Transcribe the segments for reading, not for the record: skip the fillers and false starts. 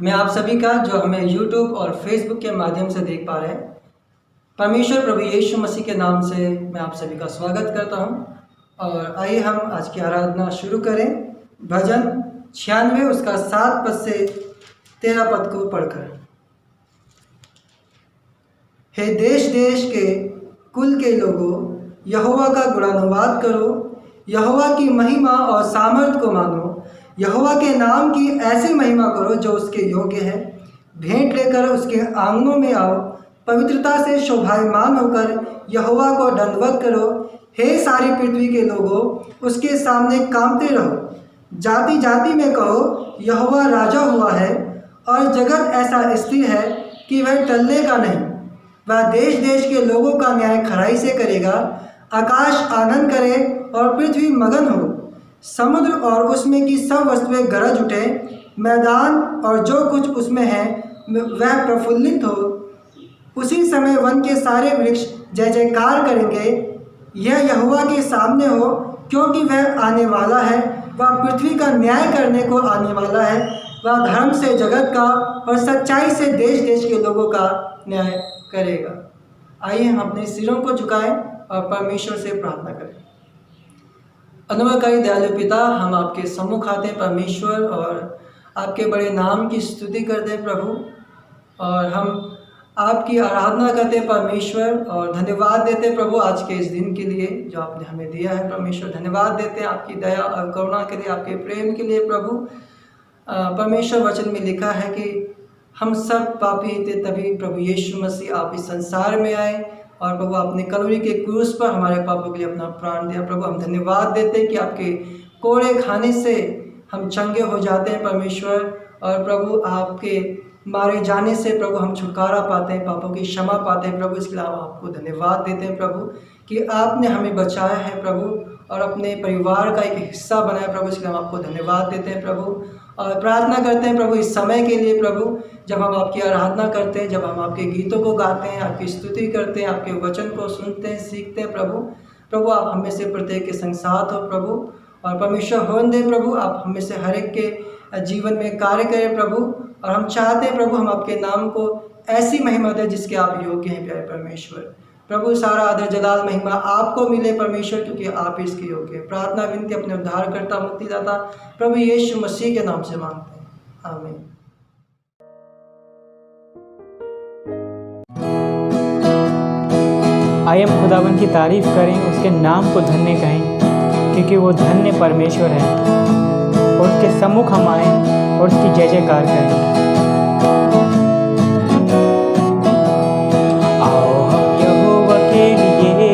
मैं आप सभी का जो हमें YouTube और Facebook के माध्यम से देख पा रहे हैं, परमेश्वर प्रभु यीशु मसीह के नाम से मैं आप सभी का स्वागत करता हूं। और आइए हम आज की आराधना शुरू करें। भजन 96 उसका 7 पद से 13 पद को पढ़कर। हे देश देश के कुल के लोगों, यहोवा का गुणानुवाद करो, यहोवा की महिमा और सामर्थ को मानो, यहोवा के नाम की ऐसी महिमा करो जो उसके योग्य है। भेंट लेकर उसके आंगनों में आओ, पवित्रता से शोभायमान होकर यहोवा को दंडवत करो। हे सारी पृथ्वी के लोगों, उसके सामने कांपते रहो। जाति जाति में कहो, यहोवा राजा हुआ है, और जगत ऐसा स्थिर है कि वह टलने का नहीं। वह देश देश के लोगों का न्याय खराई से करेगा। आकाश आनंद करे और पृथ्वी मगन हो, समुद्र और उसमें की सब वस्तुएं गरज उठे, मैदान और जो कुछ उसमें है वह प्रफुल्लित हो। उसी समय वन के सारे वृक्ष जय जयकार करेंगे। यह यहोवा के सामने हो, क्योंकि वह आने वाला है। वह पृथ्वी का न्याय करने को आने वाला है। वह धर्म से जगत का और सच्चाई से देश देश के लोगों का न्याय करेगा। आइए हम अपने सिरों को झुकाएं और परमेश्वर से प्रार्थना करें। अनुग्रहकारी दयालु पिता, हम आपके सम्मुख आते हैं परमेश्वर, और आपके बड़े नाम की स्तुति करते हैं प्रभु, और हम आपकी आराधना करते हैं परमेश्वर, और धन्यवाद देते हैं प्रभु आज के इस दिन के लिए जो आपने हमें दिया है परमेश्वर। धन्यवाद देते हैं आपकी दया और करुणा के लिए, आपके प्रेम के लिए प्रभु। परमेश्वर वचन में लिखा है कि हम सब पापी थे, तभी प्रभु यीशु मसीह आप इस संसार में आए, और प्रभु आपने कलवरी के क्रूस पर हमारे पापों के लिए अपना प्राण दिया। प्रभु हम धन्यवाद देते हैं कि आपके कोड़े खाने से हम चंगे हो जाते हैं परमेश्वर, और प्रभु आपके मारे जाने से प्रभु हम छुटकारा पाते हैं, पापों की क्षमा पाते हैं प्रभु। इसके अलावा आपको धन्यवाद देते हैं प्रभु कि आपने हमें बचाया है प्रभु, और अपने परिवार का एक हिस्सा बनाया प्रभु। इसके लिए हम आपको धन्यवाद देते हैं प्रभु, और प्रार्थना करते हैं प्रभु इस समय के लिए प्रभु, जब हम आपकी आराधना करते हैं, जब हम आपके गीतों को गाते हैं, आपकी स्तुति करते हैं, आपके वचन को सुनते हैं, सीखते हैं प्रभु। प्रभु आप हमें से प्रत्येक के संग साथ हो प्रभु, और परमेश्वर होने दे प्रभु, आप हमें से हर एक के जीवन में कार्य करें प्रभु। और हम चाहते हैं प्रभु हम आपके नाम को ऐसी महिमा दें जिसके आप योग्य हैं प्यारे परमेश्वर। प्रभु सारा आदर जलाल महिमा आपको मिले परमेश्वर, क्योंकि आप इसके योग्य हैं। प्रार्थना विनती अपने उद्धारकर्ता मुक्तिदाता प्रभु यीशु मसीह के नाम से मांगते हैं, आमीन। आइए हम खुदावन की तारीफ करें, उसके नाम को धन्य कहें, क्योंकि वो धन्य परमेश्वर है। और उसके सम्मुख हम आए और उसकी जय जयकार करें। आओ हम यहोवा के लिए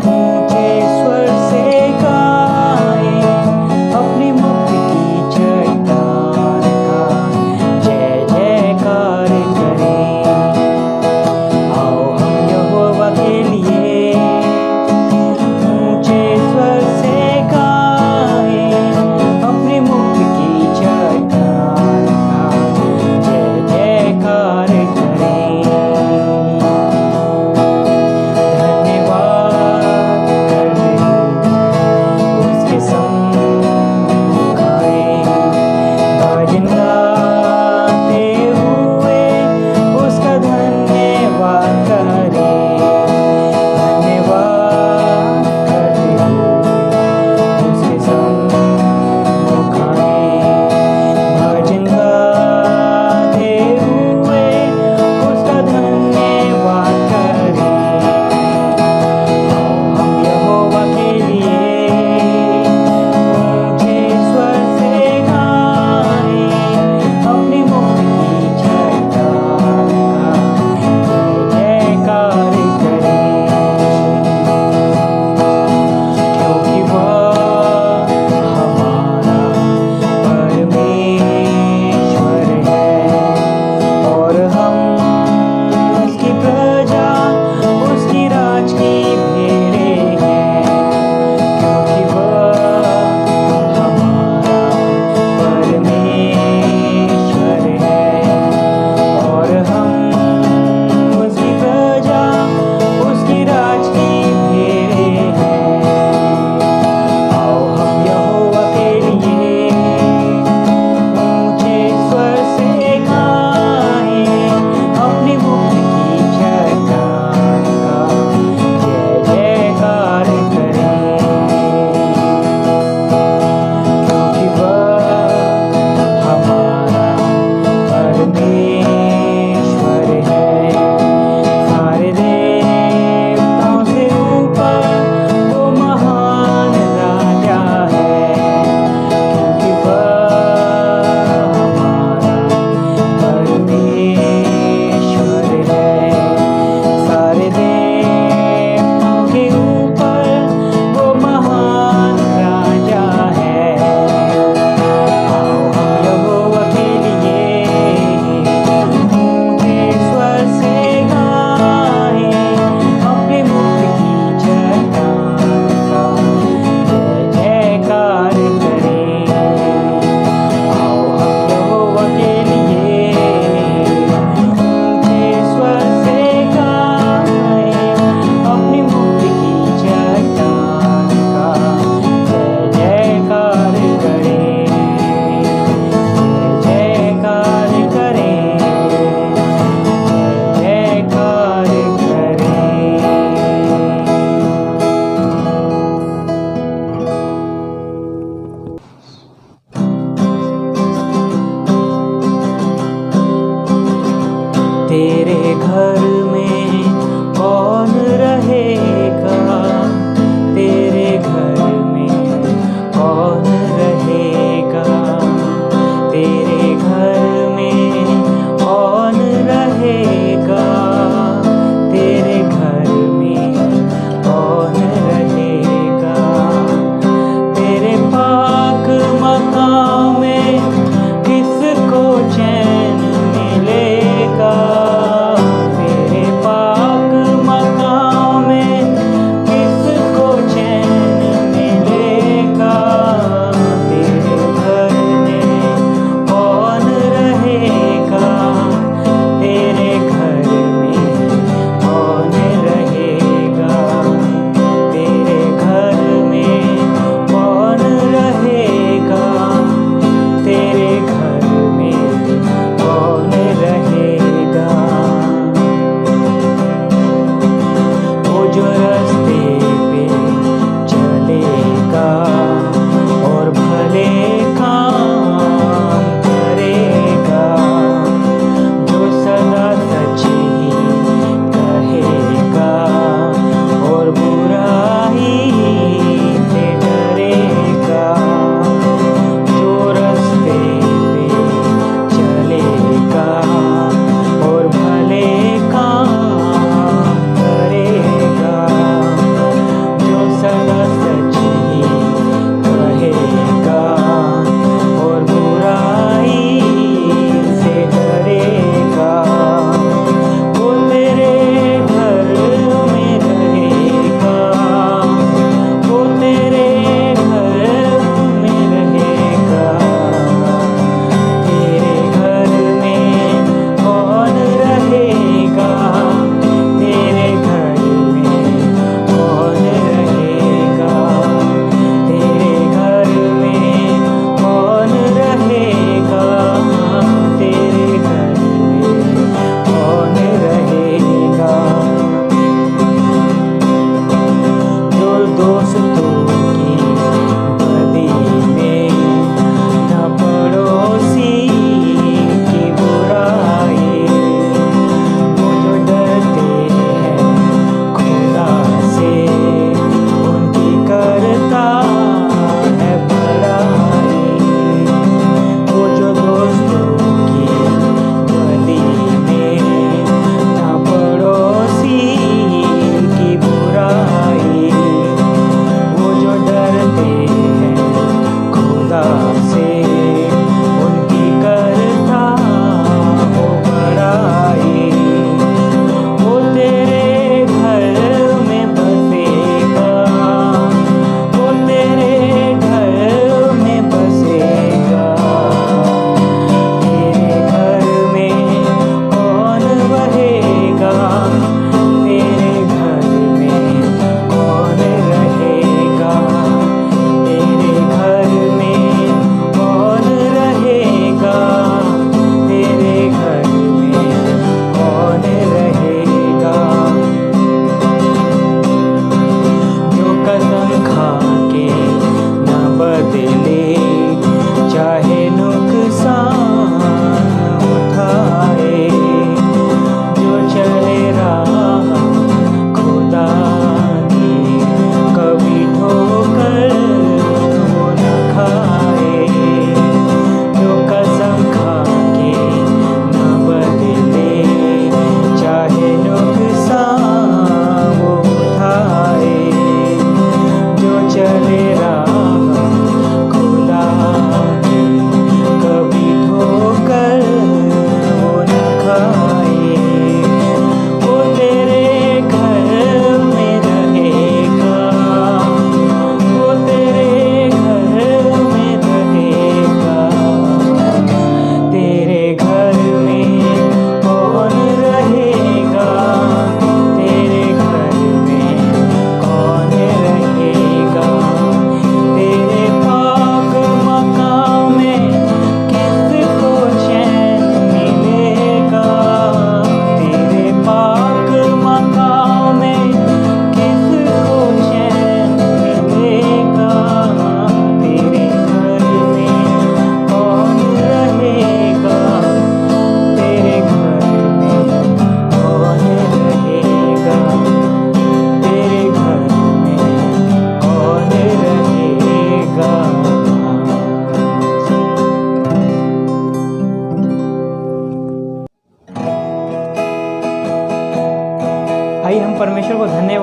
ऊंचे स्वर से गाएं, अपनी मुक्ति की चट्टान का जय जयकार करें। आओ हम यहोवा के लिए ऊंचे स्वर से गाएं, अपनी मुक्ति की चट्टान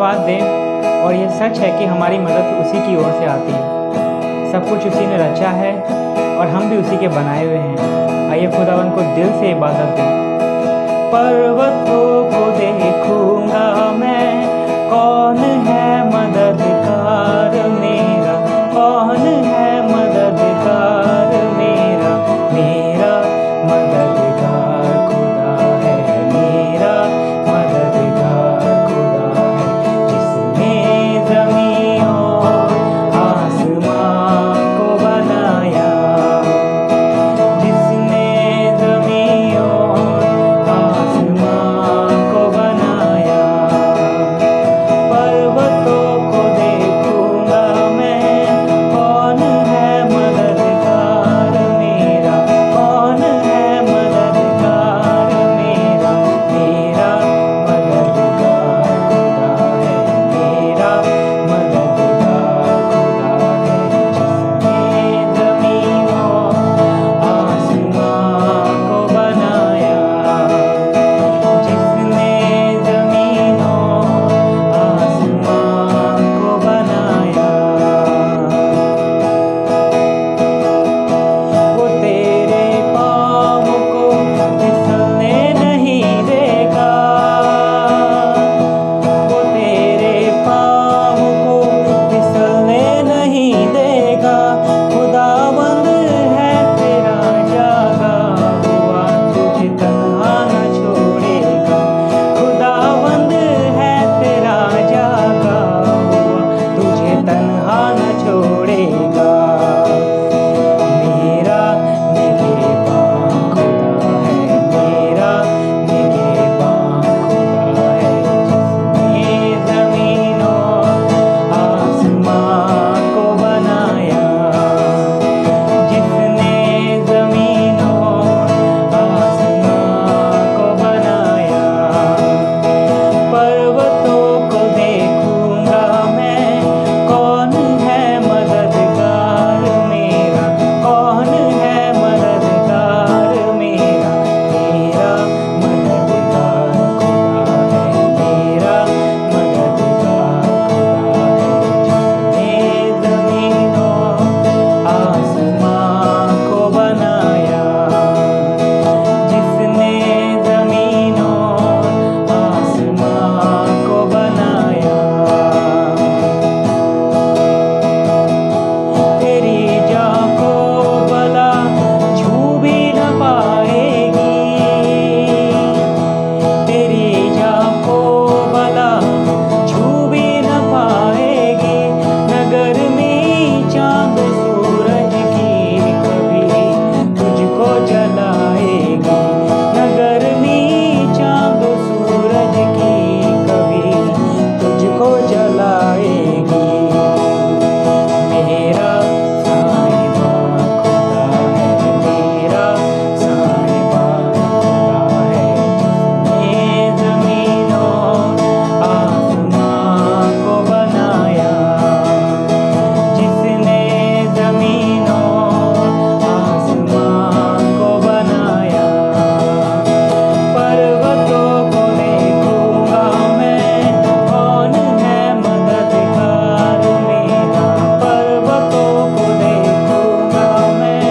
धन्यवाद दें। और ये सच है कि हमारी मदद उसी की ओर से आती है। सब कुछ उसी ने रचा है और हम भी उसी के बनाए हुए हैं। आइए खुदावन को दिल से इबादत दें। पर्वतों को देखूंगा मैं, कौन है मददगार मेरा, कौन है मददगार मेरा, मेरा मददगार खुदा है, मेरा मददगार खुदा है। जिसने ज़मीन और आसमान को बनाया, जिसने ज़मीन और आसमान को बनाया। पर्वतों को देखूंगा मैं, कौन है मददगार मेरा, कौन है मददगार मेरा, मेरा मददगार खुदा है, मेरा मददगार खुदा है। जिसने ज़मीन और आसमान को बनाया, जिसने ज़मीन और आसमान को बनाया। वो तेरे पाँव को फिसलने नहीं देगा, वो तेरे पाँव को फिसलने नहीं देगा। खुदावंद है तेरा जागा हुआ, तुझे तन्हा न छोड़ेगा। खुदावंद है तेरा जागा हुआ, तुझे तन्हा न छोड़ेगा। मेरा निगहबान खुदा है, मेरा निगहबान खुदा है। जिसने ज़मीन और आसमान को बनाया, जिसने ज़मीन और आसमान को बनाया। पर्वतों को देखूंगा मैं, कौन है मददगार मेरा, कौन है मददगार मेरा, मेरा मददगार खुदा है, मेरा मददगार खुदा है। जिसने ज़मीन और आसमान को बनाया, जिसने ज़मीन और आसमान को बनाया। तेरी जान को भला छू भी न पाएगी, तेरी जान को भला छू भी न पाएगी। नगर में चांद सूरज की कभी तुझको जलाएगी, नगर में चांद सूरज की कभी तुझको जलाएगी। मेरा साहिबा खुदा है, मेरा साहिबा खुदा है। जिसने ज़मीन और आसमान को बनाया, जिसने ज़मीन और आसमान को बनाया। पर्वतों को देखूंगा मैं, कौन है मददगार मेरा। पर्वतों को देखूंगा मैं,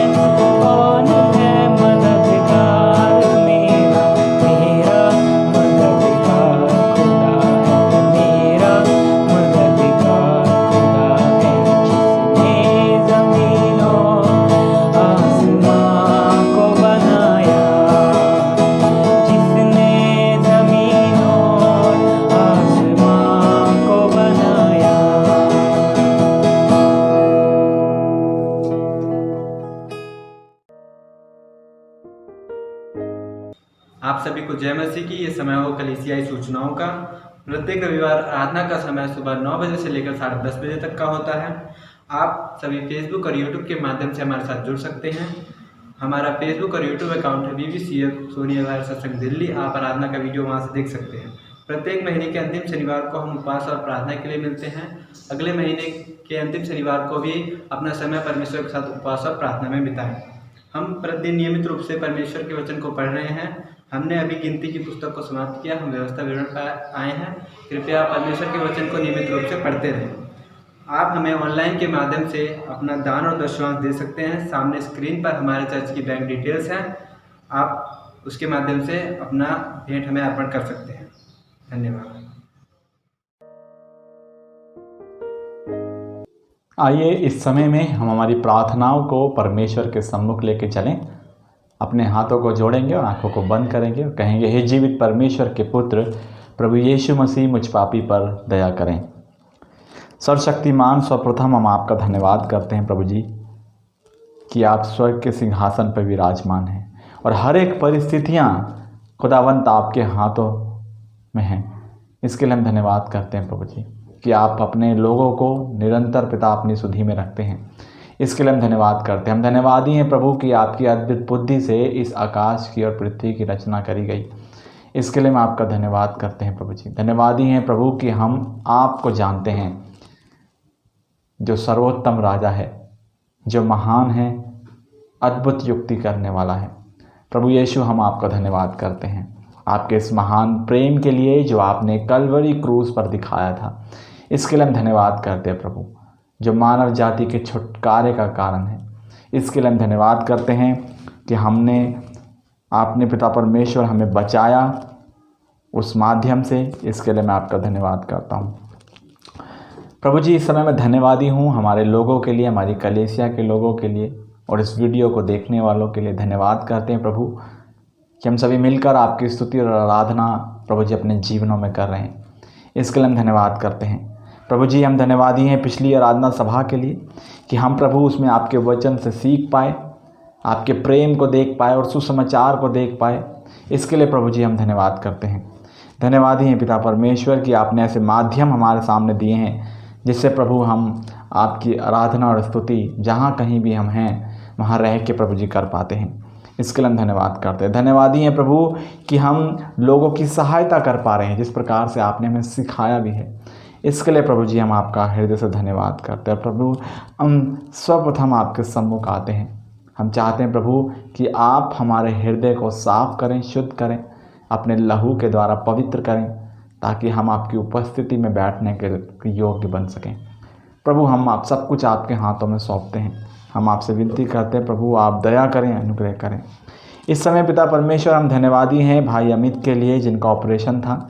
कौन है मददगार मेरा, मेरा मददगार खुदा है, मेरा मददगार खुदा है। जिसने ज़मीन और आसमान को बनाया, जिसने ज़मीन और आसमान को बनाया। आप सभी को जय मसीह की। ये समय हो कलीसियाई सूचनाओं का। प्रत्येक रविवार आराधना का समय सुबह 9 बजे से लेकर 10:30 बजे तक का होता है। आप सभी फेसबुक और यूट्यूब के माध्यम से हमारे साथ जुड़ सकते हैं। हमारा फेसबुक और यूट्यूब अकाउंट है BBCF सोनिया विहार सत्संग दिल्ली। आप आराधना का वीडियो वहाँ से देख सकते हैं। प्रत्येक महीने के अंतिम शनिवार को हम उपवास और प्रार्थना के लिए मिलते हैं। अगले महीने के अंतिम शनिवार को भी अपना समय परमेश्वर के साथ उपवास और प्रार्थना में बिताएं। हम प्रतिदिन नियमित रूप से परमेश्वर के वचन को पढ़ रहे हैं। हमने अभी गिनती की पुस्तक को समाप्त किया। हम व्यवस्था विवरण पर आए हैं। कृपया परमेश्वर के वचन को नियमित रूप से पढ़ते रहें। आप हमें ऑनलाइन के माध्यम से अपना दान और दशमांश दे सकते हैं। सामने स्क्रीन पर हमारे चर्च की बैंक डिटेल्स हैं। आप उसके माध्यम से अपना भेंट हमें अर्पण कर सकते हैं। धन्यवाद। आइए इस समय में हम हमारी प्रार्थनाओं को परमेश्वर के सम्मुख लेके चलें। अपने हाथों को जोड़ेंगे और आंखों को बंद करेंगे और कहेंगे, हे जीवित परमेश्वर के पुत्र प्रभु यीशु मसीह, मुझ पापी पर दया करें। सर्वशक्तिमान, सर्वप्रथम हम आपका धन्यवाद करते हैं प्रभु जी कि आप स्वर्ग के सिंहासन पर विराजमान हैं और हर एक परिस्थितियाँ खुदावंत आपके हाथों में हैं। इसके लिए हम धन्यवाद करते हैं प्रभु जी कि आप अपने लोगों को निरंतर पिता अपनी सुधि में रखते हैं। इसके लिए हम धन्यवाद करते हैं। हम धन्यवादी हैं प्रभु कि आपकी अद्भुत बुद्धि से इस आकाश की और पृथ्वी की रचना करी गई। इसके लिए हम आपका धन्यवाद करते हैं प्रभु जी। धन्यवादी हैं प्रभु कि हम आपको जानते हैं, जो सर्वोत्तम राजा है, जो महान है, अद्भुत युक्ति करने वाला है। प्रभु यीशु, हम आपका धन्यवाद करते हैं आपके इस महान प्रेम के लिए जो आपने कलवरी क्रूस पर दिखाया था। इसके लिए हम धन्यवाद करते हैं प्रभु, जो मानव जाति के छुटकारे का कारण है। इसके लिए हम धन्यवाद करते हैं कि आपने पिता परमेश्वर हमें बचाया उस माध्यम से। इसके लिए मैं आपका धन्यवाद करता हूँ प्रभु जी। इस समय मैं धन्यवादी हूँ हमारे लोगों के लिए, हमारी कलीसिया के लोगों के लिए और इस वीडियो को देखने वालों के लिए धन्यवाद करते हैं प्रभु कि हम सभी मिलकर आपकी स्तुति और आराधना प्रभु जी अपने जीवनों में कर रहे हैं। इसके लिए हम धन्यवाद करते हैं प्रभु जी। हम धन्यवादी हैं पिछली आराधना सभा के लिए कि हम प्रभु उसमें आपके वचन से सीख पाए, आपके प्रेम को देख पाए और सुसमाचार को देख पाए। इसके लिए प्रभु जी हम धन्यवाद करते हैं। धन्यवादी हैं पिता परमेश्वर कि आपने ऐसे माध्यम हमारे सामने दिए हैं जिससे प्रभु हम आपकी आराधना और स्तुति जहाँ कहीं भी हम हैं वहाँ रह के प्रभु जी कर पाते हैं। इसके लिए हम धन्यवाद करते हैं। धन्यवादी हैं प्रभु कि हम लोगों की सहायता कर पा रहे हैं जिस प्रकार से आपने हमें सिखाया भी है। इसके लिए प्रभु जी हम आपका हृदय से धन्यवाद करते हैं। प्रभु हम सर्वप्रथम आपके सम्मुख आते हैं। हम चाहते हैं प्रभु कि आप हमारे हृदय को साफ करें, शुद्ध करें, अपने लहू के द्वारा पवित्र करें ताकि हम आपकी उपस्थिति में बैठने के योग्य बन सकें। प्रभु हम आप सब कुछ आपके हाथों में सौंपते हैं। हम आपसे विनती करते हैं प्रभु आप दया करें, अनुग्रह करें। इस समय पिता परमेश्वर हम धन्यवादी हैं भाई अमित के लिए जिनका ऑपरेशन था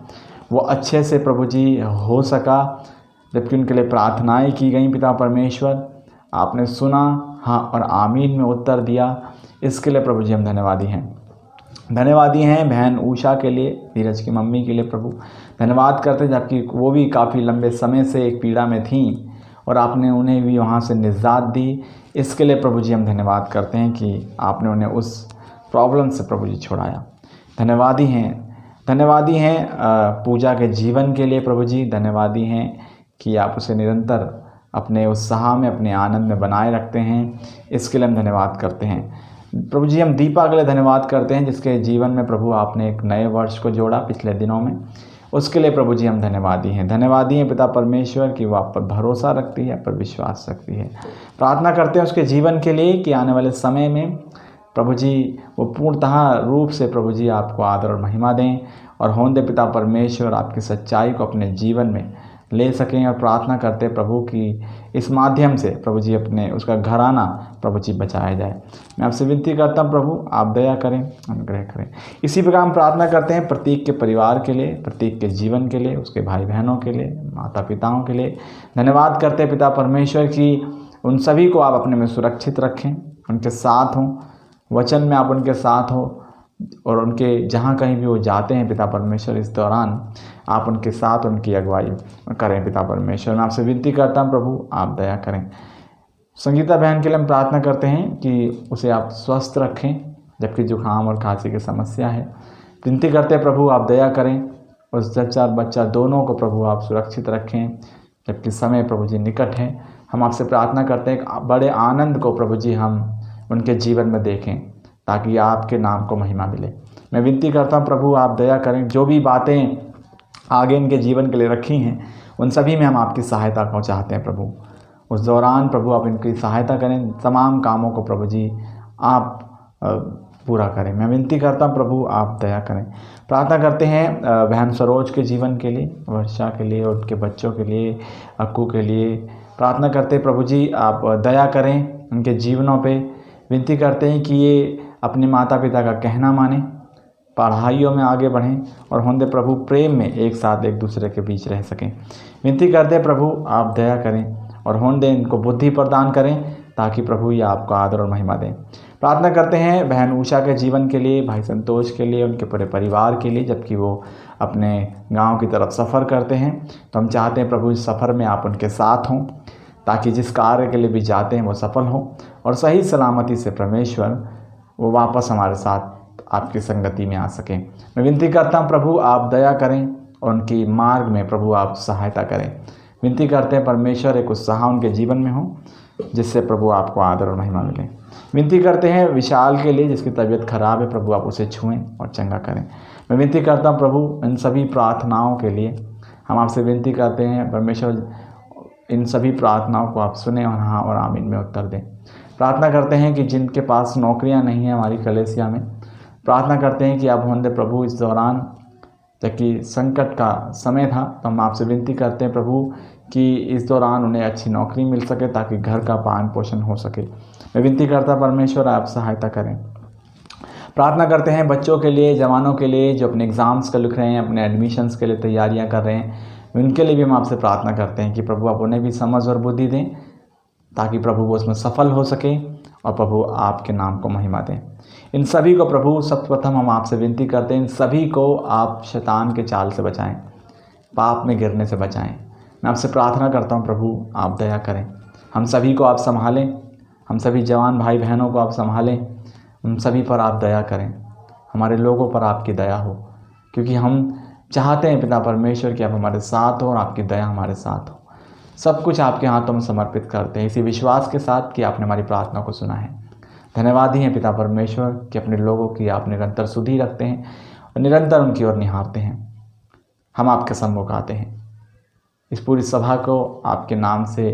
वो अच्छे से प्रभु जी हो सका, जबकि उनके लिए प्रार्थनाएं की गई। पिता परमेश्वर आपने सुना, हाँ और आमीन में उत्तर दिया। इसके लिए प्रभु जी हम धन्यवादी हैं। धन्यवादी हैं बहन उषा के लिए, धीरज की मम्मी के लिए प्रभु धन्यवाद करते हैं, जबकि वो भी काफ़ी लंबे समय से एक पीड़ा में थी और आपने उन्हें भी वहाँ से निजात दी। इसके लिए प्रभु जी हम धन्यवाद करते हैं कि आपने उन्हें उस प्रॉब्लम से प्रभु जी छुड़ाया। धन्यवादी हैं पूजा के जीवन के लिए प्रभु जी। धन्यवादी हैं कि आप उसे निरंतर अपने उत्साह में, अपने आनंद में बनाए रखते हैं। इसके लिए हम धन्यवाद करते हैं प्रभु जी। हम दीपा के लिए धन्यवाद करते हैं जिसके जीवन में प्रभु आपने एक नए वर्ष को जोड़ा पिछले दिनों में। उसके लिए प्रभु जी हम धन्यवादी हैं पिता परमेश्वर कि वो आप पर भरोसा रखती है, आप पर विश्वास रखती है। प्रार्थना करते हैं उसके जीवन के लिए कि आने वाले समय में प्रभु जी वो पूर्णतः रूप से प्रभु जी आपको आदर और महिमा दें और होंदे पिता परमेश्वर आपकी सच्चाई को अपने जीवन में ले सकें। और प्रार्थना करते प्रभु कि इस माध्यम से प्रभु जी अपने उसका घराना प्रभु जी बचाया जाए। मैं आपसे विनती करता हूँ प्रभु आप दया करें, अनुग्रह करें। इसी प्रकार हम प्रार्थना करते हैं प्रतीक के परिवार के लिए, प्रतीक के जीवन के लिए, उसके भाई बहनों के लिए, माता पिताओं के लिए। धन्यवाद करते हैं पिता परमेश्वर कि उन सभी को आप अपने में सुरक्षित रखें, उनके साथ हों, वचन में आप उनके साथ हो और उनके जहाँ कहीं भी वो जाते हैं पिता परमेश्वर इस दौरान आप उनके साथ उनकी अगुवाई करें। पिता परमेश्वर मैं आपसे विनती करता हूँ प्रभु आप दया करें। संगीता बहन के लिए हम प्रार्थना करते हैं कि उसे आप स्वस्थ रखें, जबकि जुकाम और खांसी की समस्या है। विनती करते हैं प्रभु आप दया करें, उस जच्चा बच्चा दोनों को प्रभु आप सुरक्षित रखें, जबकि समय प्रभु जी निकट है। हम आपसे प्रार्थना करते हैं कि बड़े आनंद को प्रभु जी हम उनके जीवन में देखें ताकि आपके नाम को महिमा मिले। मैं विनती करता हूँ प्रभु आप दया करें, जो भी बातें आगे इनके जीवन के लिए रखी हैं उन सभी में हम आपकी सहायता को चाहते हैं प्रभु। उस दौरान प्रभु आप इनकी सहायता करें, तमाम कामों को प्रभु जी आप पूरा करें। मैं विनती करता हूँ प्रभु आप दया करें। प्रार्थना करते हैं बहन सरोज के जीवन के लिए, वर्षा के लिए, उनके बच्चों के लिए, अक्कू के लिए प्रार्थना करते हैं प्रभु जी आप दया करें उनके जीवनों पे। विनती करते हैं कि ये अपने माता पिता का कहना माने, पढ़ाइयों में आगे बढ़ें और होंदे प्रभु प्रेम में एक साथ एक दूसरे के बीच रह सकें। विनती करते हैं प्रभु आप दया करें और होंदे इनको बुद्धि प्रदान करें ताकि प्रभु ये आपको आदर और महिमा दें। प्रार्थना करते हैं बहन उषा के जीवन के लिए, भाई संतोष के लिए, उनके पूरे परिवार के लिए, जबकि वो अपने गांव की तरफ सफ़र करते हैं। तो हम चाहते हैं प्रभु इस सफ़र में आप उनके साथ हों ताकि जिस कार्य के लिए भी जाते हैं वो सफल हो और सही सलामती से परमेश्वर वो वापस हमारे साथ आपकी संगति में आ सकें। मैं विनती करता हूँ प्रभु आप दया करें और उनकी मार्ग में प्रभु आप सहायता करें। विनती करते हैं परमेश्वर एक उत्साह उनके जीवन में हो जिससे प्रभु आपको आदर और महिमा मिले। विनती करते हैं विशाल के लिए जिसकी तबीयत खराब है, प्रभु आप उसे छुएं और चंगा करें। मैं विनती करता हूं प्रभु इन सभी प्रार्थनाओं के लिए हम आपसे विनती करते हैं परमेश्वर इन सभी प्रार्थनाओं को आप सुने और हाँ और आमीन में उत्तर दें। प्रार्थना करते हैं कि जिनके पास नौकरियां नहीं हैं हमारी कलीसिया में, प्रार्थना करते हैं कि आप होंदे प्रभु इस दौरान जबकि संकट का समय था तो हम आपसे विनती करते हैं प्रभु कि इस दौरान उन्हें अच्छी नौकरी मिल सके ताकि घर का पालन पोषण हो सके। मैं विनती करता परमेश्वर आप सहायता करें। प्रार्थना करते हैं बच्चों के लिए, जवानों के लिए जो अपने एग्ज़ाम्स का लिख रहे हैं, अपने एडमिशन्स के लिए तैयारियां कर रहे हैं, उनके लिए भी हम आपसे प्रार्थना करते हैं कि प्रभु आप उन्हें भी समझ और बुद्धि दें ताकि प्रभु वो उसमें सफल हो सके और प्रभु आपके नाम को महिमा दें। इन सभी को प्रभु सर्वप्रथम हम आपसे विनती करते हैं इन सभी को आप शैतान के चाल से बचाएं, पाप में गिरने से बचाएं। मैं आपसे प्रार्थना करता हूं प्रभु आप दया करें, हम सभी को आप संभालें, हम सभी जवान भाई बहनों को आप संभालें, हम सभी पर आप दया करें, हमारे लोगों पर आपकी दया हो क्योंकि हम चाहते हैं पिता परमेश्वर कि आप हमारे साथ हो और आपकी दया हमारे साथ हो। सब कुछ आपके हाथों में समर्पित करते हैं इसी विश्वास के साथ कि आपने हमारी प्रार्थना को सुना है। धन्यवाद ही हैं पिता परमेश्वर कि अपने लोगों की आप निरंतर सुधि रखते हैं और निरंतर उनकी ओर निहारते हैं। हम आपके सम्मुख आते हैं, इस पूरी सभा को आपके नाम से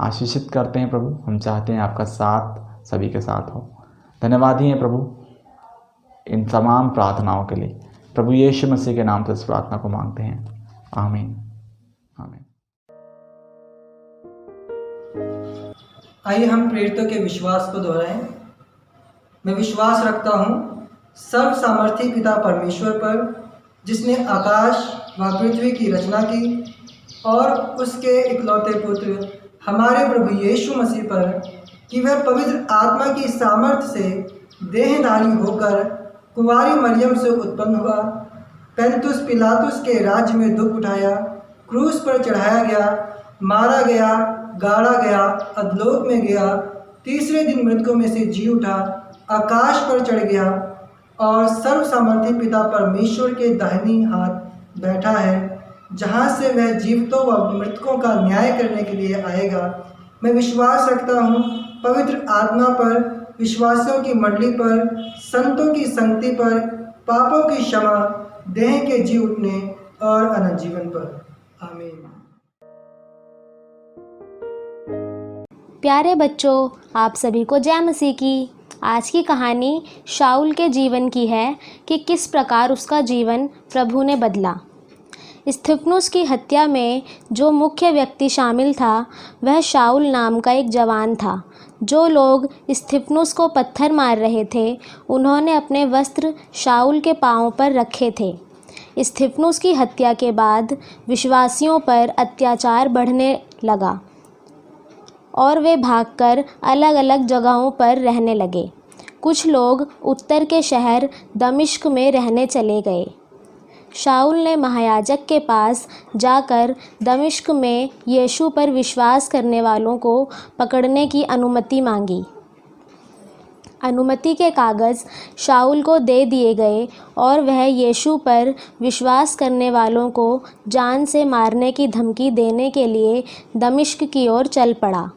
आशीषित करते हैं प्रभु। हम चाहते हैं आपका साथ सभी के साथ हो। धन्यवाद ही हैं प्रभु इन तमाम प्रार्थनाओं के लिए। प्रभु यीशु मसीह के नाम से इस प्रार्थना को मांगते हैं, आमीन आमीन। आइए हम प्रेरितों के विश्वास को दोहराएं। मैं विश्वास रखता हूँ सर्व सामर्थी पिता परमेश्वर पर जिसने आकाश व पृथ्वी की रचना की और उसके इकलौते पुत्र हमारे प्रभु यीशु मसीह पर कि वह पवित्र आत्मा की सामर्थ्य से देहधारी होकर कुंवारी मरियम से उत्पन्न हुआ, पेंतुस पिलातुस के राज्य में दुख उठाया, क्रूस पर चढ़ाया गया, मारा गया, गाड़ा गया, अधलोक में गया, तीसरे दिन मृतकों में से जी उठा, आकाश पर चढ़ गया और सर्व सामर्थी पिता परमेश्वर के दाहिनी हाथ बैठा है, जहाँ से वह जीवितों व मृतकों का न्याय करने के लिए आएगा। मैं विश्वास रखता हूँ पवित्र आत्मा पर, विश्वासियों की मंडली पर, संतों की संगति पर, पापों की क्षमा, देह के जी उठने और अनंत जीवन पर। आमीन। प्यारे बच्चों, आप सभी को जय मसीह की। आज की कहानी शाऊल के जीवन की है कि किस प्रकार उसका जीवन प्रभु ने बदला। स्तिफनुस की हत्या में जो मुख्य व्यक्ति शामिल था वह शाऊल नाम का एक जवान था। जो लोग स्तिफनुस को पत्थर मार रहे थे उन्होंने अपने वस्त्र शाऊल के पांवों पर रखे थे। स्तिफनुस की हत्या के बाद विश्वासियों पर अत्याचार बढ़ने लगा और वे भागकर अलग अलग जगहों पर रहने लगे। कुछ लोग उत्तर के शहर दमिश्क में रहने चले गए। शाऊल ने महायाजक के पास जाकर दमिश्क में यीशु पर विश्वास करने वालों को पकड़ने की अनुमति मांगी। अनुमति के कागज़ शाऊल को दे दिए गए और वह यीशु पर विश्वास करने वालों को जान से मारने की धमकी देने के लिए दमिश्क की ओर चल पड़ा।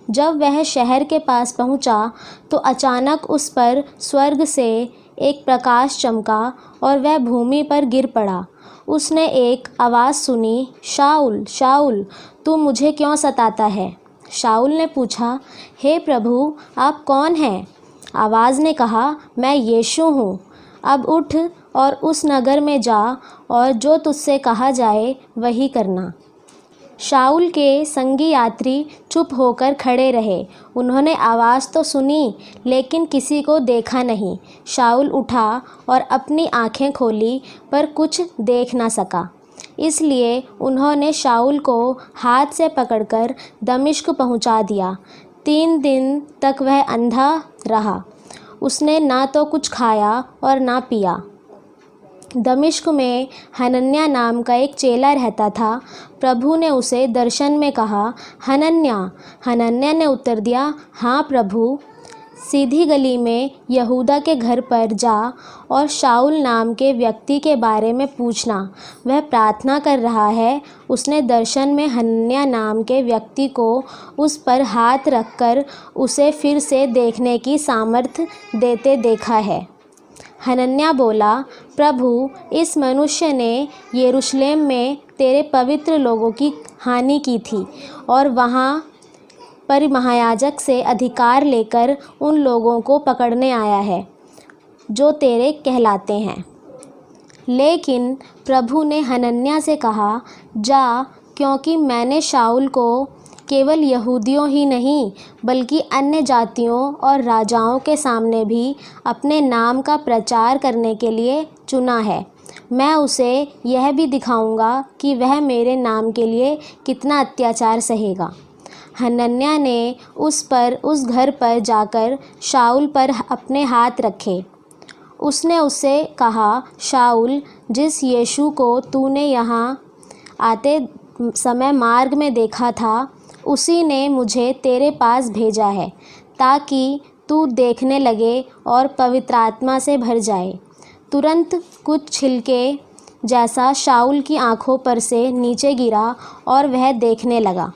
जब वह शहर के पास पहुंचा तो अचानक उस पर स्वर्ग से एक प्रकाश चमका और वह भूमि पर गिर पड़ा। उसने एक आवाज़ सुनी, शाऊल शाऊल तू मुझे क्यों सताता है? शाऊल ने पूछा, हे प्रभु आप कौन हैं? आवाज़ ने कहा, मैं यीशु हूँ। अब उठ और उस नगर में जा और जो तुझसे कहा जाए वही करना। शाऊल के संगी यात्री चुप होकर खड़े रहे। उन्होंने आवाज़ तो सुनी लेकिन किसी को देखा नहीं। शाऊल उठा और अपनी आँखें खोली पर कुछ देख ना सका। इसलिए उन्होंने शाऊल को हाथ से पकड़कर दमिश्क पहुंचा दिया। 3 दिन तक वह अंधा रहा। उसने ना तो कुछ खाया और ना पिया। दमिश्क में हनन्याह नाम का एक चेला रहता था। प्रभु ने उसे दर्शन में कहा, हनन्याह। हनन्याह ने उत्तर दिया, हाँ प्रभु। सीधी गली में यहूदा के घर पर जा और शाऊल नाम के व्यक्ति के बारे में पूछना, वह प्रार्थना कर रहा है। उसने दर्शन में हनन्याह नाम के व्यक्ति को उस पर हाथ रखकर उसे फिर से देखने की सामर्थ्य देते देखा है। हनन्याह बोला, प्रभु, इस मनुष्य ने यरूशलेम में तेरे पवित्र लोगों की हानि की थी और वहाँ पर महायाजक से अधिकार लेकर उन लोगों को पकड़ने आया है जो तेरे कहलाते हैं। लेकिन प्रभु ने हनन्याह से कहा, जा, क्योंकि मैंने शाऊल को केवल यहूदियों ही नहीं बल्कि अन्य जातियों और राजाओं के सामने भी अपने नाम का प्रचार करने के लिए चुना है। मैं उसे यह भी दिखाऊंगा कि वह मेरे नाम के लिए कितना अत्याचार सहेगा। हनन्याह ने उस घर पर जाकर शाऊल पर अपने हाथ रखे। उसने उससे कहा, शाऊल, जिस यीशु को तूने यहाँ आते समय मार्ग में देखा था, उसी ने मुझे तेरे पास भेजा है ताकि तू देखने लगे और पवित्र आत्मा से भर जाए। तुरंत कुछ छिलके जैसा शाऊल की आँखों पर से नीचे गिरा और वह देखने लगा।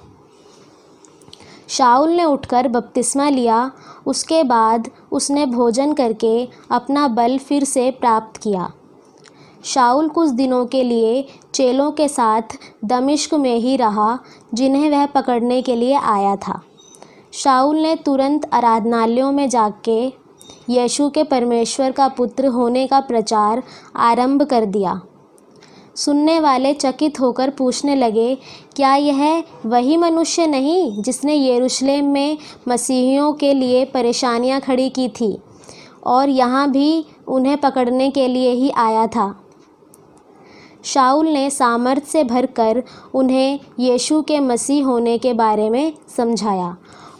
शाऊल ने उठकर बपतिस्मा लिया। उसके बाद उसने भोजन करके अपना बल फिर से प्राप्त किया। शाऊल कुछ दिनों के लिए चेलों के साथ दमिश्क में ही रहा जिन्हें वह पकड़ने के लिए आया था। शाऊल ने तुरंत आराधनालयों में जाके यीशु के परमेश्वर का पुत्र होने का प्रचार आरंभ कर दिया। सुनने वाले चकित होकर पूछने लगे, क्या यह वही मनुष्य नहीं जिसने यरूशलेम में मसीहियों के लिए परेशानियां खड़ी की थी और यहाँ भी उन्हें पकड़ने के लिए ही आया था। शाऊल ने सामर्थ्य से भरकर उन्हें यीशु के मसीह होने के बारे में समझाया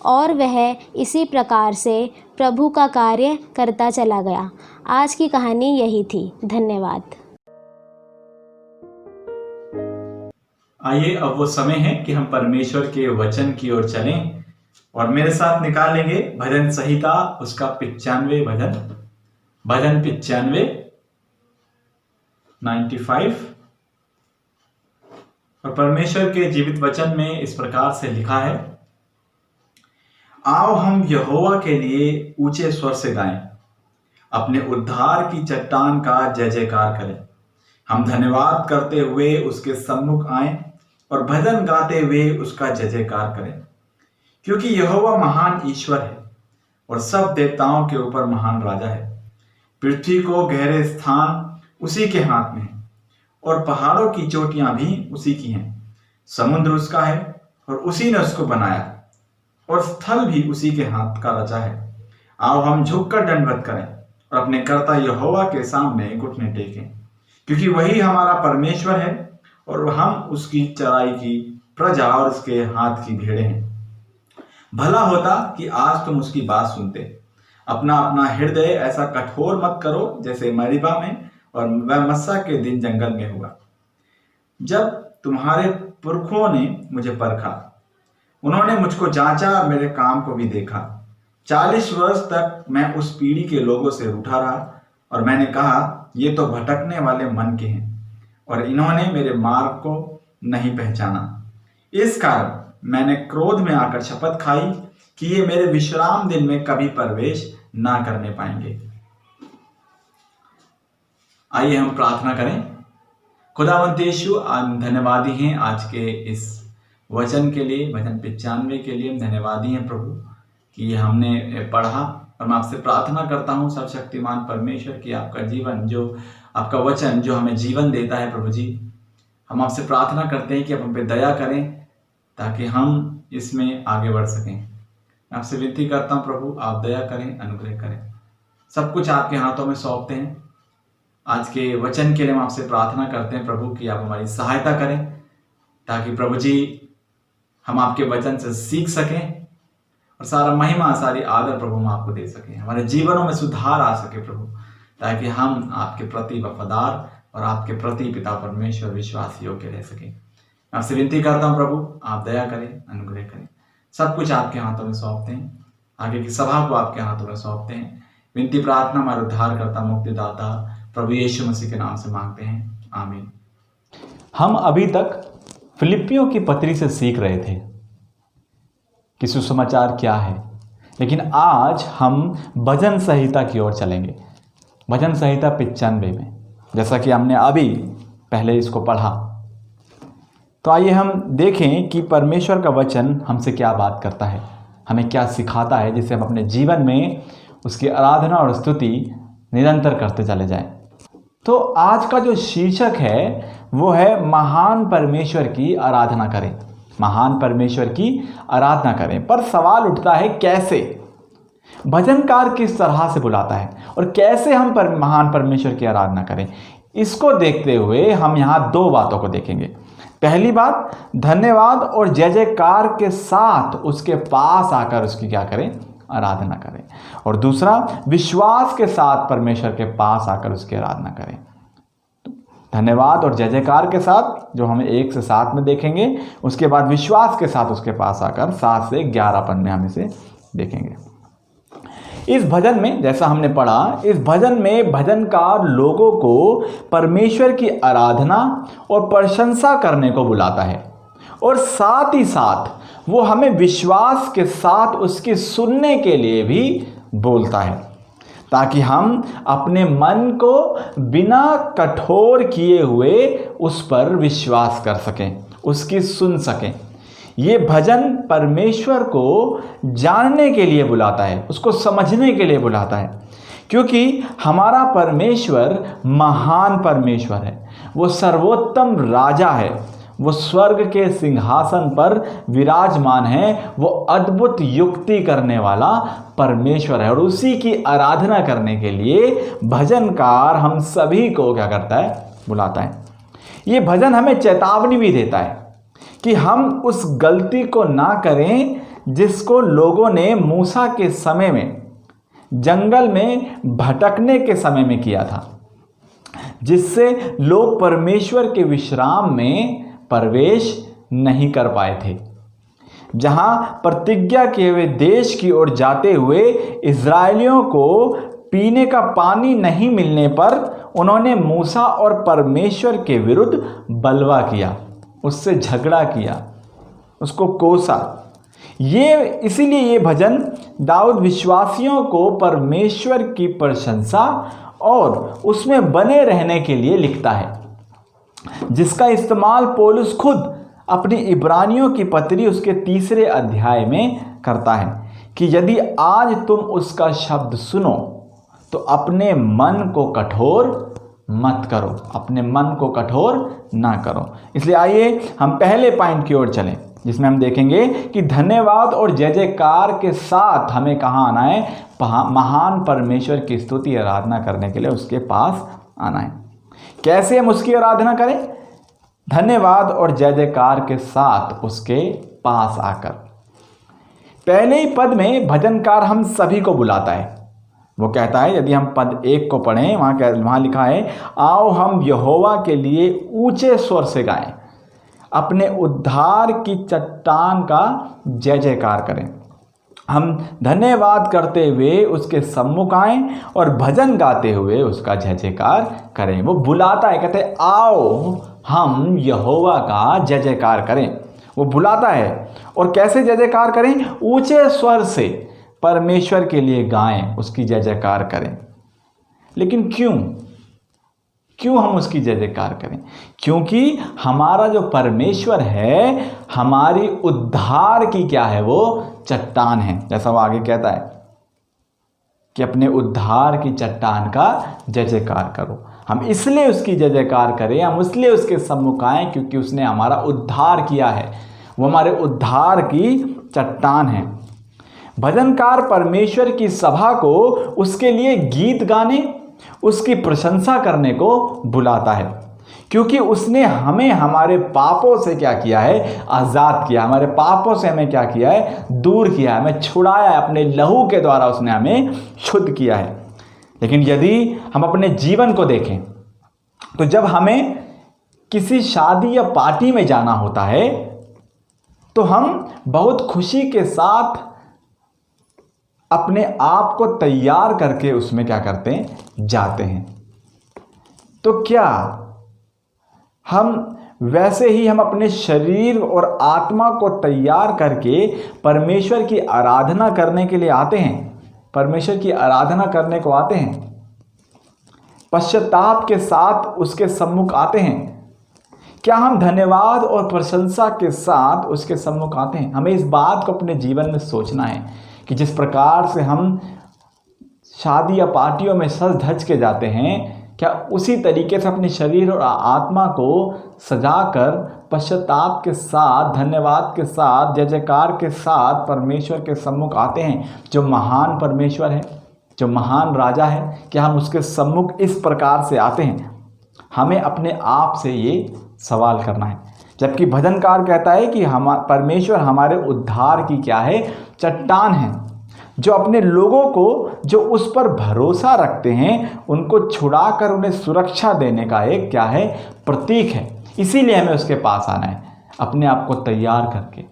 और वह इसी प्रकार से प्रभु का कार्य करता चला गया। आज की कहानी यही थी। धन्यवाद। आइए, अब वो समय है कि हम परमेश्वर के वचन की ओर चलें और मेरे साथ निकालेंगे भजन संहिता उसका 95 भजन 95 और परमेश्वर के जीवित वचन में इस प्रकार से लिखा है, आओ हम यहोवा के लिए ऊंचे स्वर से गाएं, अपने उद्धार की चट्टान का जय जयकार करें। हम धन्यवाद करते हुए उसके सम्मुख आएं और भजन गाते हुए उसका जय जयकार करें, क्योंकि यहोवा महान ईश्वर है और सब देवताओं के ऊपर महान राजा है। पृथ्वी को गहरे स्थान उसी के हाथ में है और पहाड़ों की चोटियां भी उसी की हैं। समुद्र उसका है और उसी ने उसको बनाया और स्थल भी उसी के हाथ का रचा है। आओ हम झुककर दंडवत करें और अपने कर्ता यहोवा के सामने घुटने टेकें, क्योंकि वही हमारा परमेश्वर है और हम उसकी चराई की प्रजा और उसके हाथ की भेड़ें हैं। भला होता कि आज तुम उसकी बात सुनते। अपना अपना हृदय ऐसा कठोर मत करो जैसे मरीबा में और वह मस्सा के दिन जंगल में हुआ, जब तुम्हारे पुरखों ने मुझे परखा। उन्होंने मुझको जांचा और मेरे काम को भी देखा। 40 वर्ष तक मैं उस पीढ़ी के लोगों से रूठा रहा और मैंने कहा, ये तो भटकने वाले मन के हैं और इन्होंने मेरे मार्ग को नहीं पहचाना। इस कारण मैंने क्रोध में आकर शपथ खाई कि ये मेरे विश्राम दिन में कभी प्रवेश ना करने पाएंगे। आइए हम प्रार्थना करें। खुदावंद यीशु, धन्यवादी हैं आज के इस वचन के लिए, भजन 95 के लिए हम धन्यवादी हैं प्रभु कि हमने पढ़ा और मैं आपसे प्रार्थना करता हूँ सर्वशक्तिमान परमेश्वर की आपका जीवन, जो आपका वचन जो हमें जीवन देता है प्रभु जी, हम आपसे प्रार्थना करते हैं कि आप हम पे दया करें ताकि हम इसमें आगे बढ़ सकें। मैं आपसे विनती करता हूँ प्रभु, आप दया करें, अनुग्रह करें। सब कुछ आपके हाथों में सौंपते हैं। आज के वचन के लिए हम आपसे प्रार्थना करते हैं प्रभु कि आप हमारी सहायता करें ताकि प्रभु जी हम आपके वचन से सीख सकें और सारा महिमा, सारी आदर प्रभु हम आपको दे सकें। हमारे जीवनों में सुधार आ सके प्रभु, ताकि हम आपके प्रति वफादार और आपके प्रति पिता परमेश्वर विश्वास योग्य रह सकें। आपसे विनती करता हूँ प्रभु, आप दया करें, अनुग्रह करें। सब कुछ आपके हाथों में सौंपते हैं, आगे की सभा को आपके हाथों में सौंपते हैं। विनती प्रार्थना हमारे उद्धारकर्ता मुक्तिदाता प्रभु यीशु मसीह के नाम से मांगते हैं, आमीन। हम अभी तक फिलिप्पियों की पत्री से सीख रहे थे कि सुसमाचार क्या है, लेकिन आज हम भजन संहिता की ओर चलेंगे। भजन संहिता 95 में, जैसा कि हमने अभी पहले इसको पढ़ा, तो आइए हम देखें कि परमेश्वर का वचन हमसे क्या बात करता है, हमें क्या सिखाता है, जिससे हम अपने जीवन में उसकी आराधना और स्तुति निरंतर करते चले जाएं। तो आज का जो शीर्षक है वो है महान परमेश्वर की आराधना करें। महान परमेश्वर की आराधना करें। पर सवाल उठता है कैसे? भजनकार किस तरह से बुलाता है और कैसे हम महान परमेश्वर की आराधना करें, इसको देखते हुए हम यहाँ दो बातों को देखेंगे। पहली बात, धन्यवाद और जय जयकार के साथ उसके पास आकर उसकी क्या करें? आराधना करें। और दूसरा, विश्वास के साथ परमेश्वर के पास आकर उसकी आराधना करें। धन्यवाद और जय जयकार के साथ, जो हम 1 से 7 में देखेंगे, उसके बाद विश्वास के साथ उसके पास आकर 7 से 11 पद में हम इसे देखेंगे। इस भजन में, जैसा हमने पढ़ा, इस भजन में भजनकार लोगों को परमेश्वर की आराधना और प्रशंसा करने को बुलाता है और साथ ही साथ वो हमें विश्वास के साथ उसकी सुनने के लिए भी बोलता है, ताकि हम अपने मन को बिना कठोर किए हुए उस पर विश्वास कर सकें, उसकी सुन सकें। ये भजन परमेश्वर को जानने के लिए बुलाता है, उसको समझने के लिए बुलाता है, क्योंकि हमारा परमेश्वर महान परमेश्वर है। वो सर्वोत्तम राजा है, वो स्वर्ग के सिंहासन पर विराजमान है, वो अद्भुत युक्ति करने वाला परमेश्वर है। और उसी की आराधना करने के लिए भजनकार हम सभी को क्या करता है? बुलाता है। ये भजन हमें चेतावनी भी देता है कि हम उस गलती को ना करें जिसको लोगों ने मूसा के समय में, जंगल में भटकने के समय में किया था, जिससे लोग परमेश्वर के विश्राम में प्रवेश नहीं कर पाए थे। जहां प्रतिज्ञा किए हुए देश की ओर जाते हुए इज़राइलियों को पीने का पानी नहीं मिलने पर उन्होंने मूसा और परमेश्वर के विरुद्ध बलवा किया, उससे झगड़ा किया, उसको कोसा। इसीलिए ये भजन दाऊद विश्वासियों को परमेश्वर की प्रशंसा और उसमें बने रहने के लिए लिखता है, जिसका इस्तेमाल पौलुस खुद अपनी इब्रानियों की पत्री उसके 3 अध्याय में करता है कि यदि आज तुम उसका शब्द सुनो तो अपने मन को कठोर मत करो, अपने मन को कठोर ना करो। इसलिए आइए हम पहले पॉइंट की ओर चलें, जिसमें हम देखेंगे कि धन्यवाद और जय जयकार के साथ हमें कहाँ आना है? महान परमेश्वर की स्तुति आराधना करने के लिए उसके पास आना है। कैसे हम उसकी आराधना करें? धन्यवाद और जय जयकार के साथ उसके पास आकर। पहले ही पद में भजनकार हम सभी को बुलाता है। वो कहता है, यदि हम पद 1 को पढ़ें, वहाँ लिखा है, आओ हम यहोवा के लिए ऊंचे स्वर से गाएं, अपने उद्धार की चट्टान का जय जयकार करें। हम धन्यवाद करते हुए उसके सम्मुख आएं और भजन गाते हुए उसका जय जयकार करें। वो बुलाता है, कहते हैं आओ हम यहोवा का जय जयकार करें। वो बुलाता है। और कैसे जय जयकार करें? ऊंचे स्वर से परमेश्वर के लिए गाएं, उसकी जय जयकार करें। लेकिन क्यों हम उसकी जय जयकार करें? क्योंकि हमारा जो परमेश्वर है हमारी उद्धार की क्या है? वो चट्टान है। जैसा वो आगे कहता है, कि अपने उद्धार की चट्टान का जय जयकार करो। हम इसलिए उसकी जय जयकार करें, हम इसलिए उसके सम्मुख आएँ क्योंकि उसने हमारा उद्धार किया है। वो हमारे उद्धार की चट्टान है। भजनकार परमेश्वर की सभा को उसके लिए गीत गाने, उसकी प्रशंसा करने को बुलाता है, क्योंकि उसने हमें हमारे पापों से क्या किया है? आज़ाद किया। हमारे पापों से हमें क्या किया है? दूर किया है, हमें छुड़ाया है। अपने लहू के द्वारा उसने हमें शुद्ध किया है। लेकिन यदि हम अपने जीवन को देखें तो जब हमें किसी शादी या पार्टी में जाना होता है तो हम बहुत खुशी के साथ अपने आप को तैयार करके उसमें क्या करते हैं? जाते हैं। तो क्या हम वैसे ही हम अपने शरीर और आत्मा को तैयार करके परमेश्वर की आराधना करने के लिए आते हैं? परमेश्वर की आराधना करने को आते हैं, पश्चाताप के साथ उसके सम्मुख आते हैं? क्या हम धन्यवाद और प्रशंसा के साथ उसके सम्मुख आते हैं? हमें इस बात को अपने जीवन में सोचना है कि जिस प्रकार से हम शादी या पार्टियों में सज धज के जाते हैं, क्या उसी तरीके से अपने शरीर और आत्मा को सजाकर पश्चाताप के साथ, धन्यवाद के साथ, जय जयकार के साथ परमेश्वर के सम्मुख आते हैं, जो महान परमेश्वर है, जो महान राजा है? क्या हम उसके सम्मुख इस प्रकार से आते हैं? हमें अपने आप से ये सवाल करना है। जबकि भजनकार कहता है कि परमेश्वर हमारे उद्धार की क्या है? चट्टान है, जो अपने लोगों को जो उस पर भरोसा रखते हैं उनको छुड़ाकर उन्हें सुरक्षा देने का एक क्या है? प्रतीक है। इसीलिए हमें उसके पास आना है, अपने आप को तैयार करके।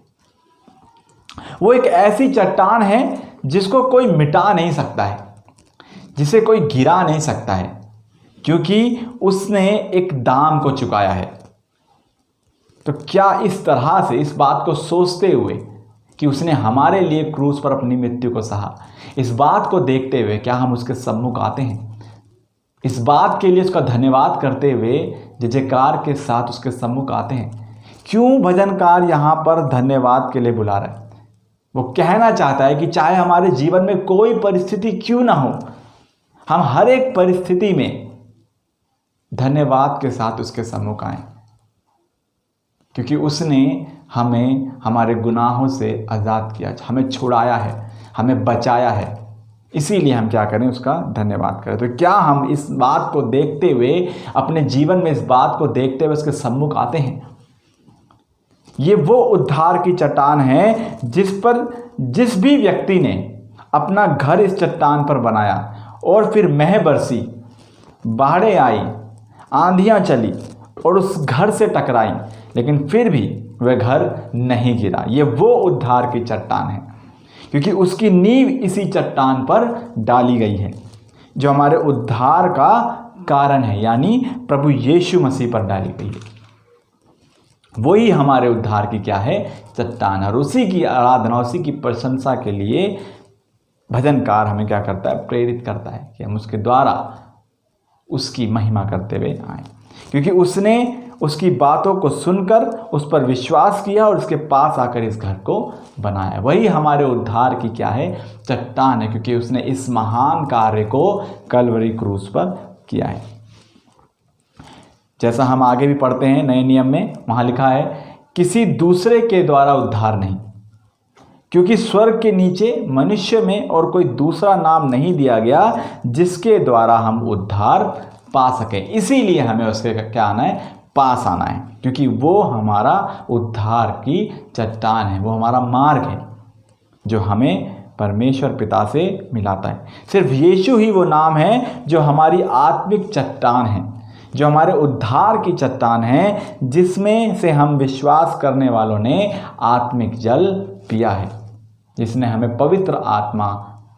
वो एक ऐसी चट्टान है जिसको कोई मिटा नहीं सकता है, जिसे कोई गिरा नहीं सकता है, क्योंकि उसने एक दाम को चुकाया है। तो क्या इस तरह से इस बात को सोचते हुए कि उसने हमारे लिए क्रूस पर अपनी मृत्यु को सहा, इस बात को देखते हुए क्या हम उसके सम्मुख आते हैं? इस बात के लिए उसका धन्यवाद करते हुए जय जयकार के साथ उसके सम्मुख आते हैं? क्यों भजनकार यहाँ पर धन्यवाद के लिए बुला रहा है? वो कहना चाहता है कि चाहे हमारे जीवन में कोई परिस्थिति क्यों ना हो, हम हर एक परिस्थिति में धन्यवाद के साथ उसके सम्मुख आएं, क्योंकि उसने हमें हमारे गुनाहों से आज़ाद किया, हमें छुड़ाया है, हमें बचाया है। इसीलिए हम क्या करें? उसका धन्यवाद करें। तो क्या हम इस बात को देखते हुए, अपने जीवन में इस बात को देखते हुए उसके सम्मुख आते हैं? ये वो उद्धार की चट्टान है जिस पर जिस भी व्यक्ति ने अपना घर इस चट्टान पर बनाया और फिर मेह बरसी, बाढ़ें आई, आंधियाँ चली और उस घर से टकराई, लेकिन फिर भी वह घर नहीं गिरा। ये वो उद्धार की चट्टान है, क्योंकि उसकी नींव इसी चट्टान पर डाली गई है, जो हमारे उद्धार का कारण है, यानी प्रभु यीशु मसीह पर डाली गई है। वही हमारे उद्धार की क्या है? चट्टान। और उसी की आराधना, उसी की प्रशंसा के लिए भजनकार हमें क्या करता है? प्रेरित करता है कि हम उसके द्वारा उसकी महिमा करते हुए आए, क्योंकि उसने उसकी बातों को सुनकर उस पर विश्वास किया और उसके पास आकर इस घर को बनाया। वही हमारे उद्धार की क्या है? चट्टान है, क्योंकि उसने इस महान कार्य को कलवरी क्रूस पर किया है। जैसा हम आगे भी पढ़ते हैं नए नियम में, वहाँ लिखा है, किसी दूसरे के द्वारा उद्धार नहीं, क्योंकि स्वर्ग के नीचे मनुष्य में और कोई दूसरा नाम नहीं दिया गया जिसके द्वारा हम उद्धार पा सके। इसीलिए हमें उसके क्या आना है? पास आना है, क्योंकि वो हमारा उद्धार की चट्टान है, वो हमारा मार्ग है जो हमें परमेश्वर पिता से मिलाता है। सिर्फ यीशु ही वो नाम है जो हमारी आत्मिक चट्टान है, जो हमारे उद्धार की चट्टान है, जिसमें से हम विश्वास करने वालों ने आत्मिक जल पिया है, जिसने हमें पवित्र आत्मा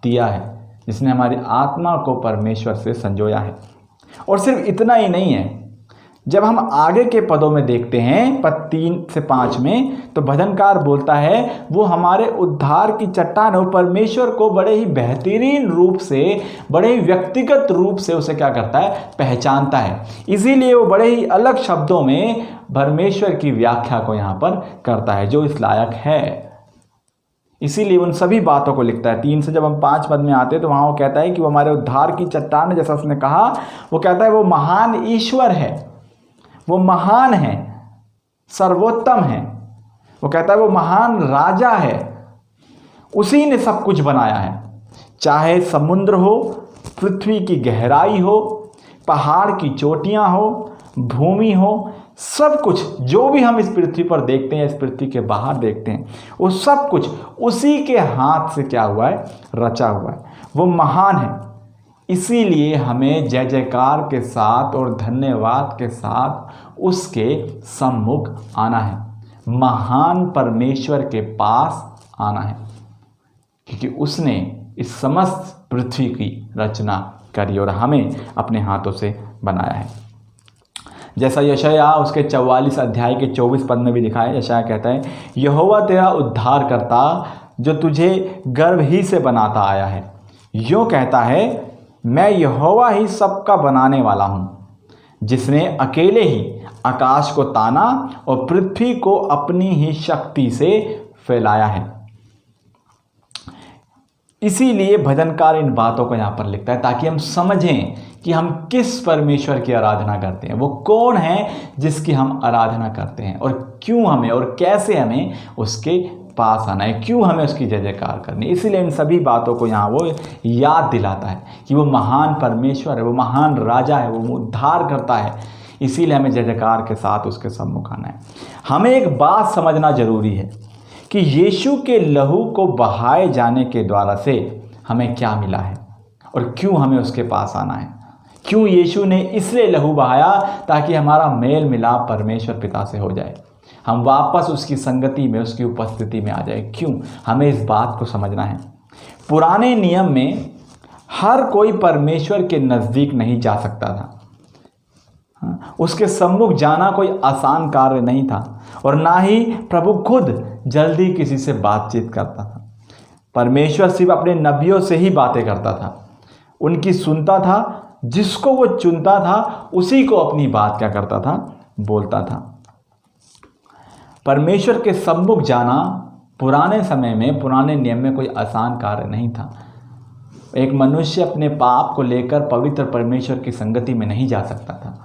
दिया है, जिसने हमारी आत्मा को परमेश्वर से संजोया है। और सिर्फ इतना ही नहीं है, जब हम आगे के पदों में देखते हैं पद 3 से 5 में, तो भजनकार बोलता है वो हमारे उद्धार की चट्टान है। वो परमेश्वर को बड़े ही बेहतरीन रूप से, बड़े ही व्यक्तिगत रूप से उसे क्या करता है? पहचानता है। इसीलिए वो बड़े ही अलग शब्दों में परमेश्वर की व्याख्या को यहाँ पर करता है, जो इस लायक है। इसीलिए उन सभी बातों को लिखता है। 3 से जब हम 5 पद में आते हैं तो वहाँ वो कहता है कि वो हमारे उद्धार की चट्टान है, जैसा उसने कहा। वो कहता है वो महान ईश्वर है, वो महान है, सर्वोत्तम है। वो कहता है वो महान राजा है, उसी ने सब कुछ बनाया है। चाहे समुद्र हो, पृथ्वी की गहराई हो, पहाड़ की चोटियां हो, भूमि हो, सब कुछ जो भी हम इस पृथ्वी पर देखते हैं, इस पृथ्वी के बाहर देखते हैं, वो सब कुछ उसी के हाथ से क्या हुआ है, रचा हुआ है। वो महान है। इसीलिए हमें जय जयकार के साथ और धन्यवाद के साथ उसके सम्मुख आना है, महान परमेश्वर के पास आना है, क्योंकि उसने इस समस्त पृथ्वी की रचना करी और हमें अपने हाथों से बनाया है। जैसा यशायाह उसके 44 अध्याय के 24 पद में भी लिखा है। यशायाह कहता है, यहोवा तेरा उद्धार करता जो तुझे गर्भ ही से बनाता आया है। यूँ कहता है, मैं यहोवा ही सबका बनाने वाला हूँ, जिसने अकेले ही आकाश को ताना और पृथ्वी को अपनी ही शक्ति से फैलाया है। इसीलिए भजनकार इन बातों को यहाँ पर लिखता है ताकि हम समझें कि हम किस परमेश्वर की आराधना करते हैं, वो कौन है जिसकी हम आराधना करते हैं, और क्यों हमें और कैसे हमें उसके पास आना है, क्यों हमें उसकी जय जयकार करनी है। इसीलिए इन सभी बातों को यहाँ वो याद दिलाता है कि वो महान परमेश्वर है, वो महान राजा है, वो उद्धार करता है। इसीलिए हमें जय जयकार के साथ उसके सम्मुख आना है। हमें एक बात समझना जरूरी है कि यीशु के लहू को बहाए जाने के द्वारा से हमें क्या मिला है और क्यों हमें उसके पास आना है। क्यों यीशु ने इसलिए लहू बहाया, ताकि हमारा मेल मिलाप परमेश्वर पिता से हो जाए, हम वापस उसकी संगति में, उसकी उपस्थिति में आ जाए। क्यों हमें इस बात को समझना है। पुराने नियम में हर कोई परमेश्वर के नज़दीक नहीं जा सकता था, उसके सम्मुख जाना कोई आसान कार्य नहीं था, और ना ही प्रभु खुद जल्दी किसी से बातचीत करता था। परमेश्वर सिर्फ अपने नबियों से ही बातें करता था, उनकी सुनता था, जिसको वो चुनता था उसी को अपनी बात क्या करता था, बोलता था। परमेश्वर के सम्मुख जाना पुराने समय में, पुराने नियम में कोई आसान कार्य नहीं था। एक मनुष्य अपने पाप को लेकर पवित्र परमेश्वर की संगति में नहीं जा सकता था।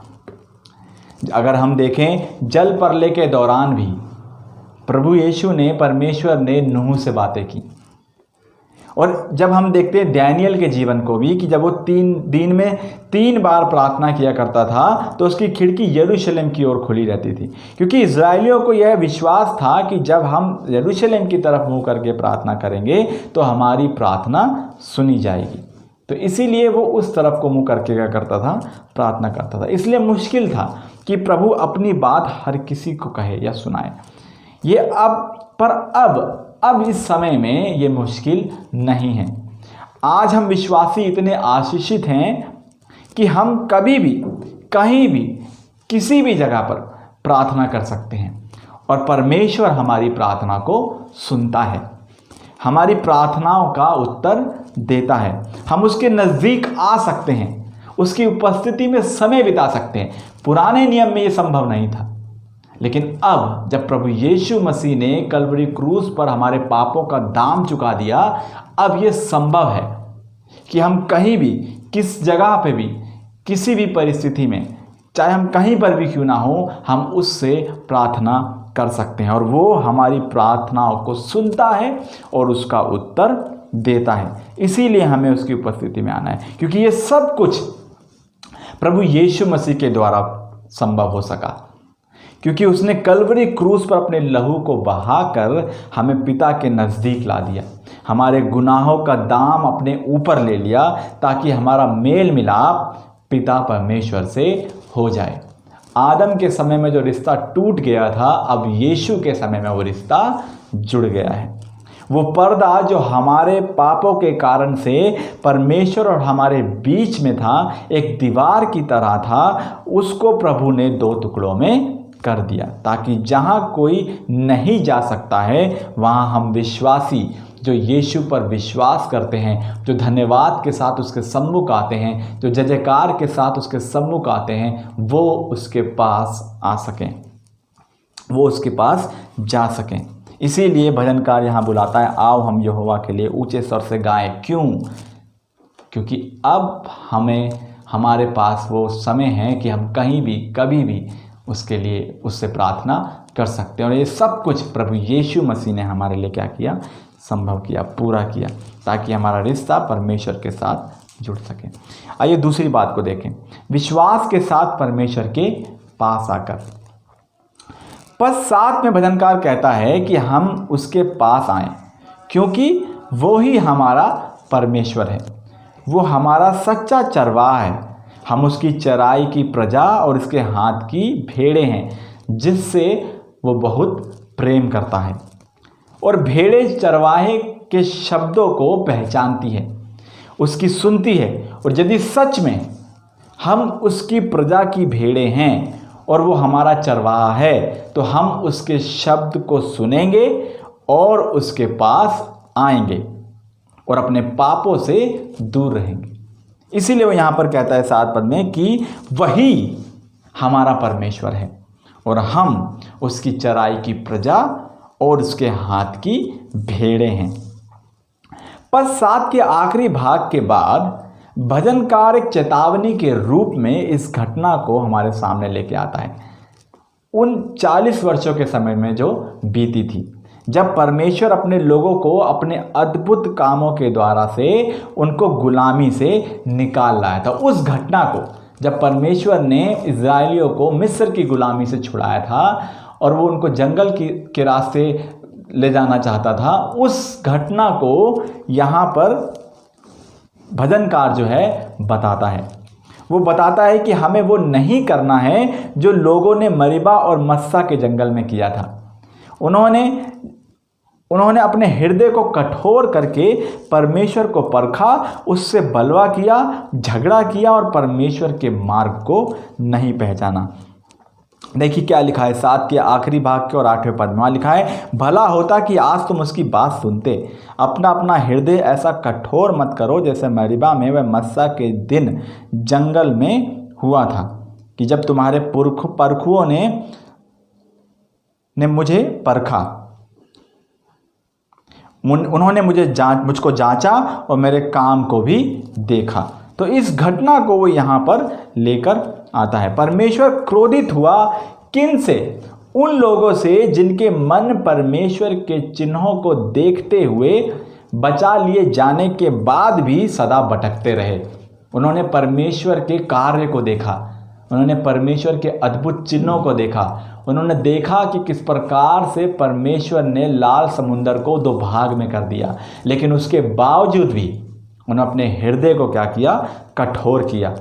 अगर हम देखें, जल प्रलय के दौरान भी प्रभु यीशु ने, परमेश्वर ने नूह से बातें की। और जब हम देखते हैं दानियल के जीवन को भी, कि जब वो 3 दिन में 3 बार प्रार्थना किया करता था, तो उसकी खिड़की यरूशलेम की ओर खुली रहती थी, क्योंकि इजरायलियों को यह विश्वास था कि जब हम यरूशलेम की तरफ मुँह करके प्रार्थना करेंगे तो हमारी प्रार्थना सुनी जाएगी। तो इसीलिए वो उस तरफ को मुँह करके क्या करता था, प्रार्थना करता था। इसलिए मुश्किल था कि प्रभु अपनी बात हर किसी को कहे या सुनाए। ये अब इस समय में ये मुश्किल नहीं है। आज हम विश्वासी इतने आशीषित हैं कि हम कभी भी, कहीं भी, किसी भी जगह पर प्रार्थना कर सकते हैं, और परमेश्वर हमारी प्रार्थना को सुनता है, हमारी प्रार्थनाओं का उत्तर देता है। हम उसके नज़दीक आ सकते हैं, उसकी उपस्थिति में समय बिता सकते हैं। पुराने नियम में ये संभव नहीं था, लेकिन अब जब प्रभु यीशु मसीह ने कलवरी क्रूस पर हमारे पापों का दाम चुका दिया, अब ये संभव है कि हम कहीं भी, किस जगह पे भी, किसी भी परिस्थिति में, चाहे हम कहीं पर भी क्यों ना हो, हम उससे प्रार्थना कर सकते हैं, और वो हमारी प्रार्थनाओं को सुनता है और उसका उत्तर देता है। इसीलिए हमें उसकी उपस्थिति में आना है, क्योंकि ये सब कुछ प्रभु यीशु मसीह के द्वारा संभव हो सका, क्योंकि उसने कलवरी क्रूस पर अपने लहू को बहाकर हमें पिता के नज़दीक ला दिया, हमारे गुनाहों का दाम अपने ऊपर ले लिया, ताकि हमारा मेल मिलाप पिता परमेश्वर से हो जाए। आदम के समय में जो रिश्ता टूट गया था, अब यीशु के समय में वो रिश्ता जुड़ गया है। वो पर्दा जो हमारे पापों के कारण से परमेश्वर और हमारे बीच में था, एक दीवार की तरह था, उसको प्रभु ने 2 टुकड़ों में कर दिया, ताकि जहाँ कोई नहीं जा सकता है, वहाँ हम विश्वासी जो यीशु पर विश्वास करते हैं, जो धन्यवाद के साथ उसके सम्मुख आते हैं, जो जय जयकार के साथ उसके सम्मुख आते हैं, वो उसके पास आ सकें, वो उसके पास जा सकें। इसीलिए भजनकार यहाँ बुलाता है, आओ हम यहोवा के लिए ऊंचे स्वर से गाएं। क्यों? क्योंकि अब हमारे पास वो समय है कि हम कहीं भी कभी भी उसके लिए उससे प्रार्थना कर सकते हैं। और ये सब कुछ प्रभु यीशु मसीह ने हमारे लिए क्या किया? संभव किया, पूरा किया, ताकि हमारा रिश्ता परमेश्वर के साथ जुड़ सके। आइए दूसरी बात को देखें, विश्वास के साथ परमेश्वर के पास आकर। पश्चात में भजनकार कहता है कि हम उसके पास आएं, क्योंकि वो ही हमारा परमेश्वर है, वो हमारा सच्चा चरवाहा है। हम उसकी चराई की प्रजा और उसके हाथ की भेड़ें हैं, जिससे वो बहुत प्रेम करता है। और भेड़ें चरवाहे के शब्दों को पहचानती है, उसकी सुनती है। और यदि सच में हम उसकी प्रजा की भेड़ें हैं और वो हमारा चरवाहा है, तो हम उसके शब्द को सुनेंगे और उसके पास आएंगे और अपने पापों से दूर रहेंगे। इसीलिए वो यहाँ पर कहता है 7 पद में कि वही हमारा परमेश्वर है और हम उसकी चराई की प्रजा और उसके हाथ की भेड़ें हैं। पद 7 के आखिरी भाग के बाद भजनकार एक चेतावनी के रूप में इस घटना को हमारे सामने लेके आता है। उन 40 वर्षों के समय में जो बीती थी, जब परमेश्वर अपने लोगों को अपने अद्भुत कामों के द्वारा से उनको गुलामी से निकाल लाया था, उस घटना को जब परमेश्वर ने इज़राइलियों को मिस्र की गुलामी से छुड़ाया था और वो उनको जंगल के रास्ते ले जाना चाहता था, उस घटना को यहाँ पर भजनकार जो है बताता है। वो बताता है कि हमें वो नहीं करना है जो लोगों ने मरीबा और मस्सा के जंगल में किया था। उन्होंने अपने हृदय को कठोर करके परमेश्वर को परखा, उससे बलवा किया, झगड़ा किया और परमेश्वर के मार्ग को नहीं पहचाना। देखिए क्या लिखा है 7 के आखिरी भाग के और 8वें पद में। वहाँ लिखा है, भला होता कि आज तुम उसकी बात सुनते, अपना अपना हृदय ऐसा कठोर मत करो जैसे मरीबा में व मस्सा के दिन जंगल में हुआ था, कि जब तुम्हारे परखुओं ने मुझे परखा, उन्होंने मुझको जांचा और मेरे काम को भी देखा। तो इस घटना को वो यहाँ पर लेकर आता है। परमेश्वर क्रोधित हुआ किन से? उन लोगों से जिनके मन परमेश्वर के चिन्हों को देखते हुए बचा लिए जाने के बाद भी सदा भटकते रहे। उन्होंने परमेश्वर के कार्य को देखा, उन्होंने परमेश्वर के अद्भुत चिन्हों को देखा, उन्होंने देखा कि किस प्रकार से परमेश्वर ने लाल समुंदर को 2 भाग में कर दिया, लेकिन उसके बावजूद भी उन्होंने अपने हृदय को क्या किया? कठोर किया।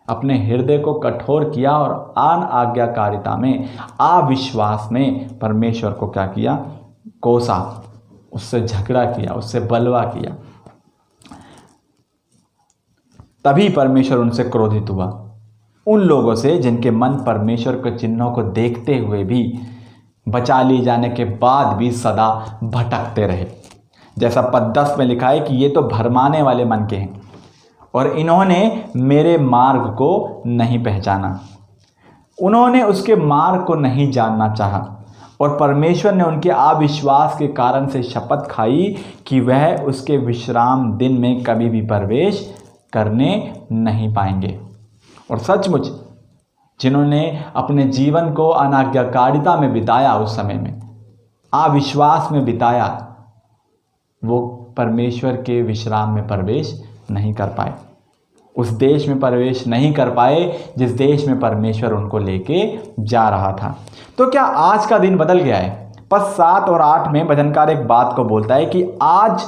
अपने हृदय को कठोर किया और अनाज्ञाकारिता में, अविश्वास में परमेश्वर को क्या किया? कोसा, उससे झगड़ा किया, उससे बलवा किया। तभी परमेश्वर उनसे क्रोधित हुआ, उन लोगों से जिनके मन परमेश्वर के चिन्हों को देखते हुए भी बचा लिए जाने के बाद भी सदा भटकते रहे। जैसा पद 10 में लिखा है कि ये तो भरमाने वाले मन के हैं और इन्होंने मेरे मार्ग को नहीं पहचाना। उन्होंने उसके मार्ग को नहीं जानना चाहा और परमेश्वर ने उनके अविश्वास के कारण से शपथ खाई कि वह उसके विश्राम दिन में कभी भी प्रवेश करने नहीं पाएंगे। और सचमुच जिन्होंने अपने जीवन को अनाज्ञाकारिता में बिताया, उस समय में अविश्वास में बिताया, वो परमेश्वर के विश्राम में प्रवेश नहीं कर पाए, उस देश में प्रवेश नहीं कर पाए जिस देश में परमेश्वर उनको लेके जा रहा था। तो क्या आज का दिन बदल गया है? पद 7 और 8 में भजनकार एक बात को बोलता है कि आज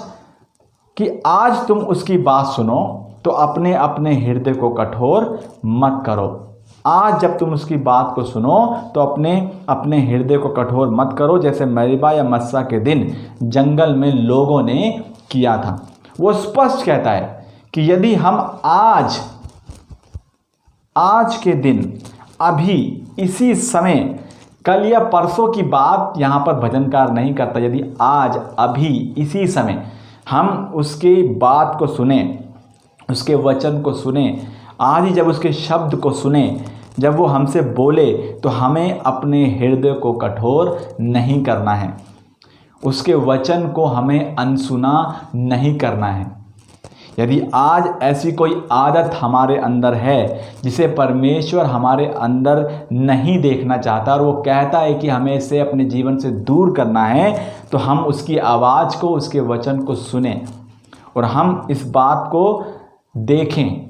तुम उसकी बात सुनो तो अपने अपने हृदय को कठोर मत करो। आज जब तुम उसकी बात को सुनो तो अपने अपने हृदय को कठोर मत करो, जैसे मरीबा या मस्सा के दिन जंगल में लोगों ने किया था। वो स्पष्ट कहता है कि यदि हम आज के दिन, अभी इसी समय, कल या परसों की बात यहाँ पर भजनकार नहीं करता, यदि आज अभी इसी समय हम उसकी बात को सुने, उसके वचन को सुने, आज ही जब उसके शब्द को सुने, जब वो हमसे बोले, तो हमें अपने हृदय को कठोर नहीं करना है। उसके वचन को हमें अनसुना नहीं करना है। यदि आज ऐसी कोई आदत हमारे अंदर है जिसे परमेश्वर हमारे अंदर नहीं देखना चाहता और वो कहता है कि हमें इसे अपने जीवन से दूर करना है, तो हम उसकी आवाज़ को, उसके वचन को सुने और हम इस बात को देखें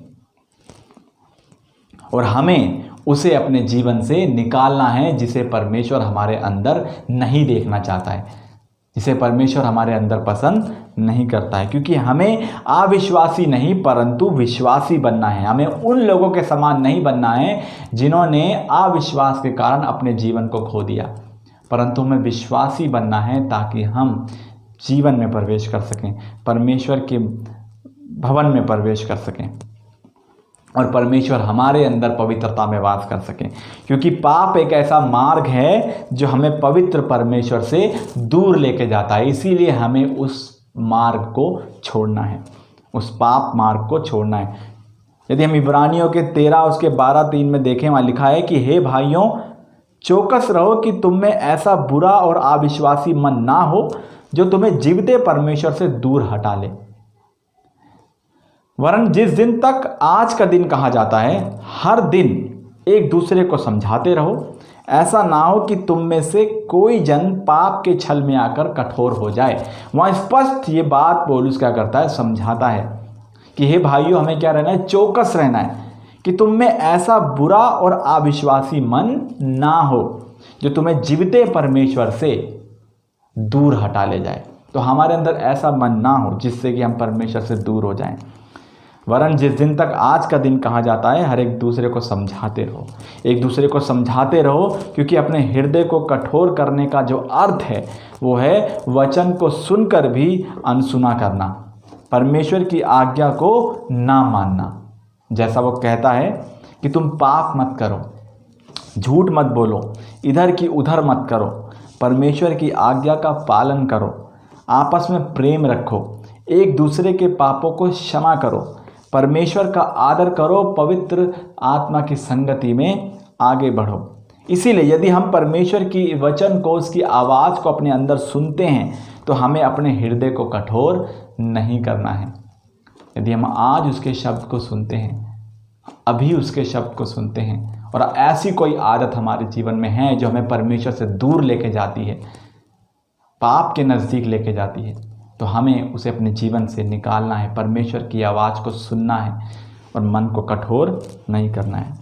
और हमें उसे अपने जीवन से निकालना है, जिसे परमेश्वर हमारे अंदर नहीं देखना चाहता है, जिसे परमेश्वर हमारे अंदर पसंद नहीं करता है। क्योंकि हमें अविश्वासी नहीं परंतु विश्वासी बनना है। हमें उन लोगों के समान नहीं बनना है जिन्होंने अविश्वास के कारण अपने जीवन को खो दिया, परंतु हमें विश्वासी बनना है ताकि हम जीवन में प्रवेश कर सकें, परमेश्वर के भवन में प्रवेश कर सकें और परमेश्वर हमारे अंदर पवित्रता में वास कर सके। क्योंकि पाप एक ऐसा मार्ग है जो हमें पवित्र परमेश्वर से दूर लेके जाता है। इसीलिए हमें उस मार्ग को छोड़ना है, उस पाप मार्ग को छोड़ना है। यदि हम इब्रानियों के 13 उसके 12-3 में देखें, वहाँ लिखा है कि हे भाइयों, चौकस रहो कि तुम में ऐसा बुरा और अविश्वासी मन ना हो जो तुम्हें जीवते परमेश्वर से दूर हटा ले। वरन जिस दिन तक आज का दिन कहा जाता है, हर दिन एक दूसरे को समझाते रहो, ऐसा ना हो कि तुम में से कोई जन पाप के छल में आकर कठोर हो जाए। वहाँ स्पष्ट ये बात पौलुस क्या करता है, समझाता है कि हे भाइयों, हमें क्या रहना है, चौकस रहना है कि तुम में ऐसा बुरा और अविश्वासी मन ना हो जो तुम्हें जीवते परमेश्वर से दूर हटा ले जाए। तो हमारे अंदर ऐसा मन ना हो जिससे कि हम परमेश्वर से दूर हो जाएं। वरन जिस दिन तक आज का दिन कहा जाता है, हर एक दूसरे को समझाते रहो, एक दूसरे को समझाते रहो, क्योंकि अपने हृदय को कठोर करने का जो अर्थ है वो है वचन को सुनकर भी अनसुना करना, परमेश्वर की आज्ञा को ना मानना। जैसा वो कहता है कि तुम पाप मत करो, झूठ मत बोलो, इधर की उधर मत करो, परमेश्वर की आज्ञा का पालन करो, आपस में प्रेम रखो, एक दूसरे के पापों को क्षमा करो, परमेश्वर का आदर करो, पवित्र आत्मा की संगति में आगे बढ़ो। इसीलिए यदि हम परमेश्वर की वचन को, उसकी आवाज़ को अपने अंदर सुनते हैं तो हमें अपने हृदय को कठोर नहीं करना है। यदि हम आज उसके शब्द को सुनते हैं, अभी उसके शब्द को सुनते हैं और ऐसी कोई आदत हमारे जीवन में है जो हमें परमेश्वर से दूर लेके जाती है, पाप के नज़दीक लेके जाती है, तो हमें उसे अपने जीवन से निकालना है, परमेश्वर की आवाज़ को सुनना है और मन को कठोर नहीं करना है।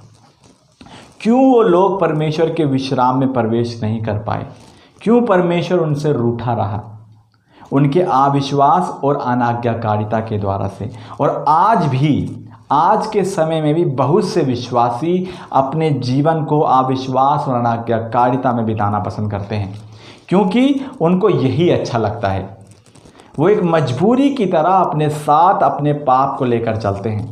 क्यों वो लोग परमेश्वर के विश्राम में प्रवेश नहीं कर पाए? क्यों परमेश्वर उनसे रूठा रहा? उनके अविश्वास और अनाज्ञाकारिता के द्वारा से। और आज भी, आज के समय में भी बहुत से विश्वासी अपने जीवन को अविश्वास और अनाज्ञाकारिता में बिताना पसंद करते हैं, क्योंकि उनको यही अच्छा लगता है। वो एक मजबूरी की तरह अपने साथ अपने पाप को लेकर चलते हैं,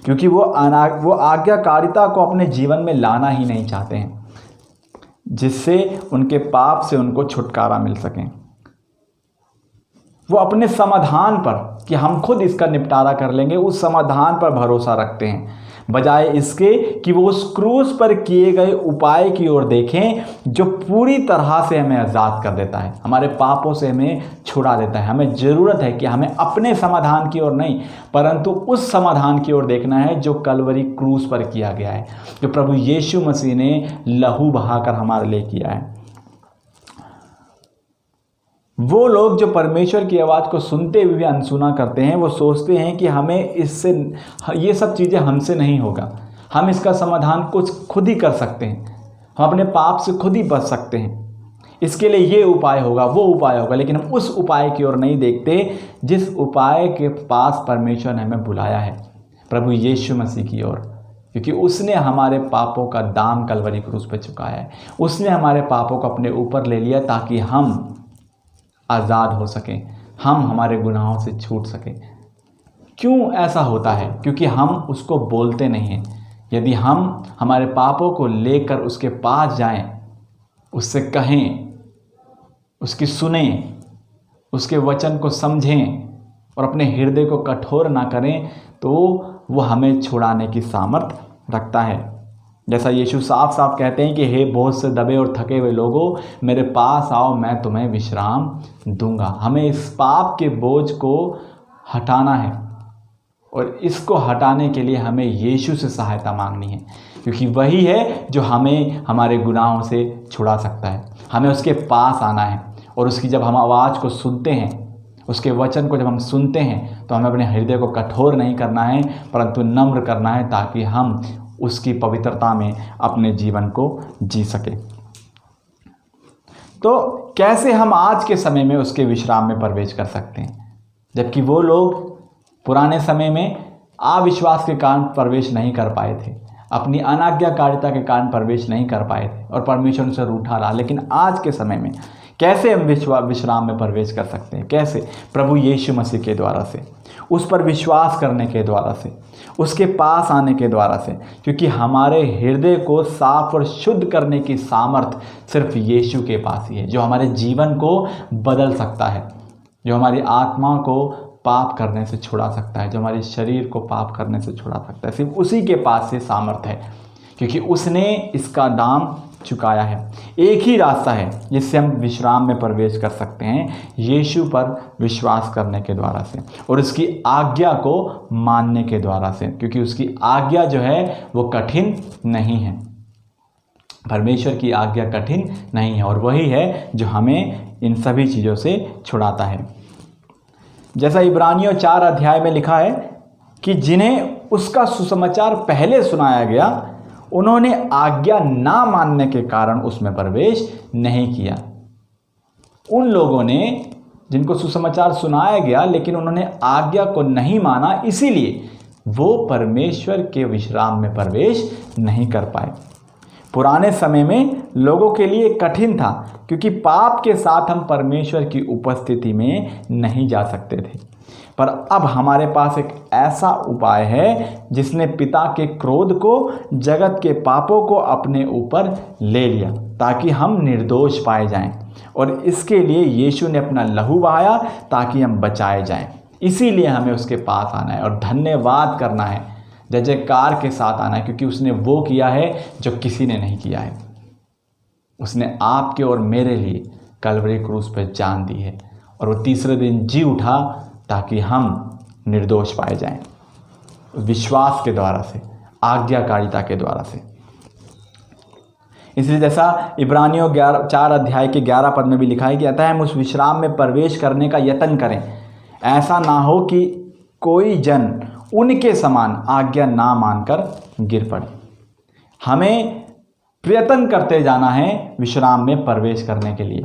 क्योंकि वो आज्ञाकारिता को अपने जीवन में लाना ही नहीं चाहते हैं, जिससे उनके पाप से उनको छुटकारा मिल सके। वो अपने समाधान पर, कि हम खुद इसका निपटारा कर लेंगे, उस समाधान पर भरोसा रखते हैं, बजाय इसके कि वो उस क्रूस पर किए गए उपाय की ओर देखें जो पूरी तरह से हमें आज़ाद कर देता है, हमारे पापों से हमें छुड़ा देता है। हमें ज़रूरत है कि हमें अपने समाधान की ओर नहीं, परंतु उस समाधान की ओर देखना है जो कलवरी क्रूस पर किया गया है, जो प्रभु यीशु मसीह ने लहू बहाकर हमारे लिए किया है। वो लोग जो परमेश्वर की आवाज़ को सुनते हुए भी अनसुना करते हैं, वो सोचते हैं कि हमें इससे, ये सब चीज़ें हमसे नहीं होगा, हम इसका समाधान कुछ खुद ही कर सकते हैं, हम अपने पाप से खुद ही बच सकते हैं, इसके लिए ये उपाय होगा, वो उपाय होगा। लेकिन हम उस उपाय की ओर नहीं देखते जिस उपाय के पास परमेश्वर ने हमें बुलाया है, प्रभु यीशु मसीह की ओर, क्योंकि उसने हमारे पापों का दाम कलवरी क्रूस पर चुकाया है। उसने हमारे पापों को अपने ऊपर ले लिया ताकि हम आज़ाद हो सकें, हम हमारे गुनाहों से छूट सकें। क्यों ऐसा होता है? क्योंकि हम उसको बोलते नहीं हैं। यदि हम हमारे पापों को लेकर उसके पास जाएं, उससे कहें, उसकी सुने, उसके वचन को समझें और अपने हृदय को कठोर ना करें, तो वो हमें छुड़ाने की सामर्थ रखता है। जैसा यीशु साफ साफ कहते हैं कि हे बोझ से दबे और थके हुए लोगों, मेरे पास आओ, मैं तुम्हें विश्राम दूंगा। हमें इस पाप के बोझ को हटाना है और इसको हटाने के लिए हमें यीशु से सहायता मांगनी है, क्योंकि वही है जो हमें हमारे गुनाहों से छुड़ा सकता है। हमें उसके पास आना है और उसकी जब हम आवाज़ को सुनते हैं, उसके वचन को जब हम सुनते हैं, तो हमें अपने हृदय को कठोर नहीं करना है परंतु नम्र करना है, ताकि हम उसकी पवित्रता में अपने जीवन को जी सके। तो कैसे हम आज के समय में उसके विश्राम में प्रवेश कर सकते हैं, जबकि वो लोग पुराने समय में अविश्वास के कारण प्रवेश नहीं कर पाए थे, अपनी अनाज्ञाकारिता के कारण प्रवेश नहीं कर पाए थे और परमेश्वर उनसे रूठा रहा। लेकिन आज के समय में कैसे हम विश्राम में प्रवेश कर सकते हैं? कैसे? प्रभु यीशु मसीह के द्वारा से, उस पर विश्वास करने के द्वारा से, उसके पास आने के द्वारा से, क्योंकि हमारे हृदय को साफ और शुद्ध करने की सामर्थ सिर्फ यीशु के पास ही है, जो हमारे जीवन को बदल सकता है, जो हमारी आत्मा को पाप करने से छुड़ा सकता है, जो हमारे शरीर को पाप करने से छुड़ा सकता है। सिर्फ उसी के पास से सामर्थ्य है, क्योंकि उसने इसका दाम चुकाया है। एक ही रास्ता है जिससे हम विश्राम में प्रवेश कर सकते हैं, यीशु पर विश्वास करने के द्वारा से और उसकी आज्ञा को मानने के द्वारा से, क्योंकि उसकी आज्ञा जो है वो कठिन नहीं है। परमेश्वर की आज्ञा कठिन नहीं है और वही है जो हमें इन सभी चीज़ों से छुड़ाता है। जैसा इब्रानियों 4 अध्याय में लिखा है कि जिन्हें उसका सुसमाचार पहले सुनाया गया, उन्होंने आज्ञा ना मानने के कारण उसमें प्रवेश नहीं किया। उन लोगों ने जिनको सुसमाचार सुनाया गया लेकिन उन्होंने आज्ञा को नहीं माना, इसीलिए वो परमेश्वर के विश्राम में प्रवेश नहीं कर पाए। पुराने समय में लोगों के लिए कठिन था, क्योंकि पाप के साथ हम परमेश्वर की उपस्थिति में नहीं जा सकते थे। पर अब हमारे पास एक ऐसा उपाय है जिसने पिता के क्रोध को, जगत के पापों को अपने ऊपर ले लिया, ताकि हम निर्दोष पाए जाएं। और इसके लिए यीशु ने अपना लहू बहाया ताकि हम बचाए जाएं। इसीलिए हमें उसके पास आना है और धन्यवाद करना है, जय जयकार के साथ आना है, क्योंकि उसने वो किया है जो किसी ने नहीं किया है। उसने आपके और मेरे लिए कलवरी क्रूस पर जान दी है और वो तीसरे दिन जी उठा ताकि हम निर्दोष पाए जाएं, विश्वास के द्वारा से, आज्ञाकारिता के द्वारा से। इसलिए जैसा इब्रानियों 4 अध्याय के 11 पद में भी लिखा है कि अतः हम उस विश्राम में प्रवेश करने का यत्न करें, ऐसा ना हो कि कोई जन उनके समान आज्ञा ना मानकर गिर पड़े। हमें प्रयत्न करते जाना है विश्राम में प्रवेश करने के लिए,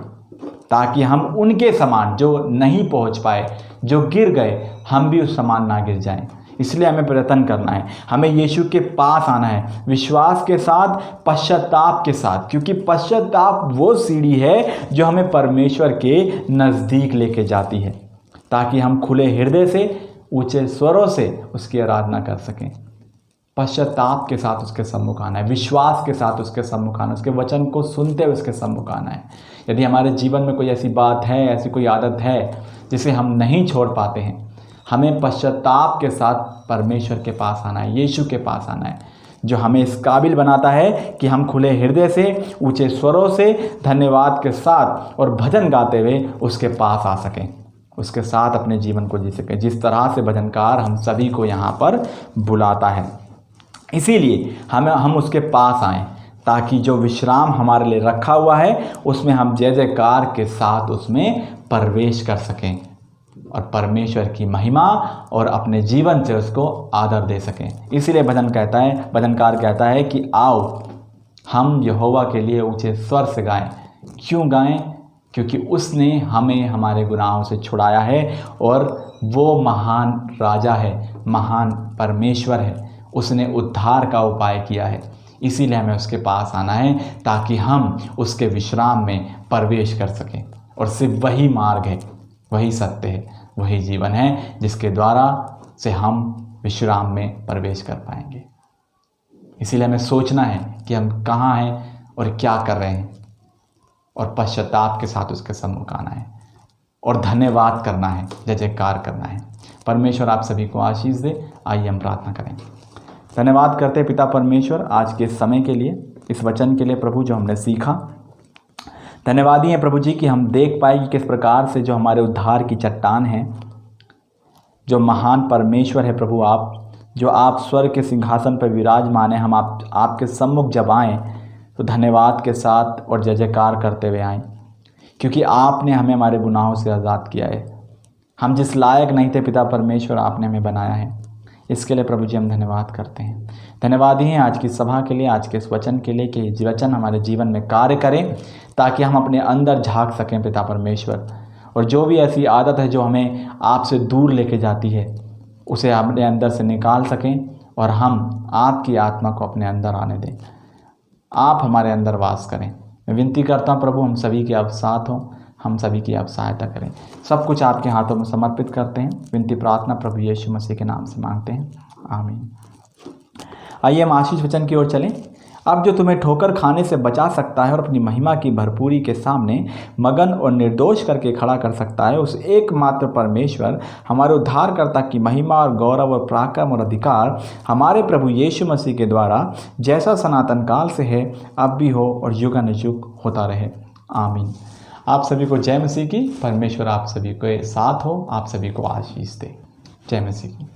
ताकि हम उनके समान जो नहीं पहुंच पाए, जो गिर गए, हम भी उस समान ना गिर जाएं। इसलिए हमें प्रयत्न करना है, हमें यीशु के पास आना है विश्वास के साथ, पश्चाताप के साथ, क्योंकि पश्चाताप वो सीढ़ी है जो हमें परमेश्वर के नज़दीक लेके जाती है, ताकि हम खुले हृदय से, ऊंचे स्वरों से उसकी आराधना कर सकें। पश्चाताप के साथ उसके सम्मुख आना है, विश्वास के साथ उसके सम्मुख आना है, उसके वचन को सुनते हुए उसके सम्मुख आना है। यदि हमारे जीवन में कोई ऐसी बात है, ऐसी कोई आदत है जिसे हम नहीं छोड़ पाते हैं, हमें पश्चाताप के साथ परमेश्वर के पास आना है, यीशु के पास आना है, जो हमें इस काबिल बनाता है कि हम खुले हृदय से, ऊंचे स्वरों से, धन्यवाद के साथ और भजन गाते हुए उसके पास आ सकें, उसके साथ अपने जीवन को जी सकें, जिस तरह से भजनकार हम सभी को यहाँ पर बुलाता है। इसीलिए हम उसके पास आएँ, ताकि जो विश्राम हमारे लिए रखा हुआ है उसमें हम जय जयकार के साथ उसमें प्रवेश कर सकें और परमेश्वर की महिमा और अपने जीवन से उसको आदर दे सकें। इसीलिए भजनकार कहता है कि आओ हम यहोवा के लिए ऊंचे स्वर से गाएं। क्यों गाएं? क्योंकि उसने हमें हमारे गुनाहों से छुड़ाया है और वो महान राजा है, महान परमेश्वर है, उसने उद्धार का उपाय किया है। इसीलिए हमें उसके पास आना है ताकि हम उसके विश्राम में प्रवेश कर सकें। और सिर्फ वही मार्ग है, वही सत्य है, वही जीवन है जिसके द्वारा से हम विश्राम में प्रवेश कर पाएंगे। इसीलिए हमें सोचना है कि हम कहाँ हैं और क्या कर रहे हैं, और पश्चाताप के साथ उसके सम्मुख आना है और धन्यवाद करना है, जय जयकार करना है। परमेश्वर आप सभी को आशीष दे। आइए हम प्रार्थना करें। धन्यवाद करते हैं पिता परमेश्वर आज के इस समय के लिए, इस वचन के लिए प्रभु जो हमने सीखा। धन्यवादी हैं प्रभु जी कि हम देख पाए कि किस प्रकार से जो हमारे उद्धार की चट्टान है, जो महान परमेश्वर है प्रभु, आप जो आप स्वर्ग के सिंहासन पर विराजमान हैं, हम आपके सम्मुख जब आएँ तो धन्यवाद के साथ और जय जयकार करते हुए आएँ, क्योंकि आपने हमें हमारे गुनाहों से आज़ाद किया है। हम जिस लायक नहीं थे पिता परमेश्वर, आपने हमें बनाया है। इसके लिए प्रभु जी हम धन्यवाद करते हैं। धन्यवादी हैं आज की सभा के लिए, आज के इस वचन के लिए कि ये वचन हमारे जीवन में कार्य करें, ताकि हम अपने अंदर झांक सकें पिता परमेश्वर, और जो भी ऐसी आदत है जो हमें आपसे दूर लेके जाती है उसे अपने अंदर से निकाल सकें, और हम आपकी आत्मा को अपने अंदर आने दें, आप हमारे अंदर वास करें। मैं विनती करता हूँ प्रभु, हम सभी के आप साथ हों, हम सभी की आप सहायता करें। सब कुछ आपके हाथों में समर्पित करते हैं। विनती प्रार्थना प्रभु यीशु मसीह के नाम से मांगते हैं, आमीन। आइए हम आशीष वचन की ओर चलें। अब जो तुम्हें ठोकर खाने से बचा सकता है और अपनी महिमा की भरपूरी के सामने मगन और निर्दोष करके खड़ा कर सकता है, उस एकमात्र परमेश्वर हमारे उद्धारकर्ता की महिमा और गौरव और पराक्रम और अधिकार हमारे प्रभु यीशु मसीह के द्वारा जैसा सनातन काल से है, अब भी हो और युगानुयुग होता रहे, आमीन। आप सभी को जय मसीह की। परमेश्वर आप सभी के साथ हो, आप सभी को आशीष दे। जय मसीह की।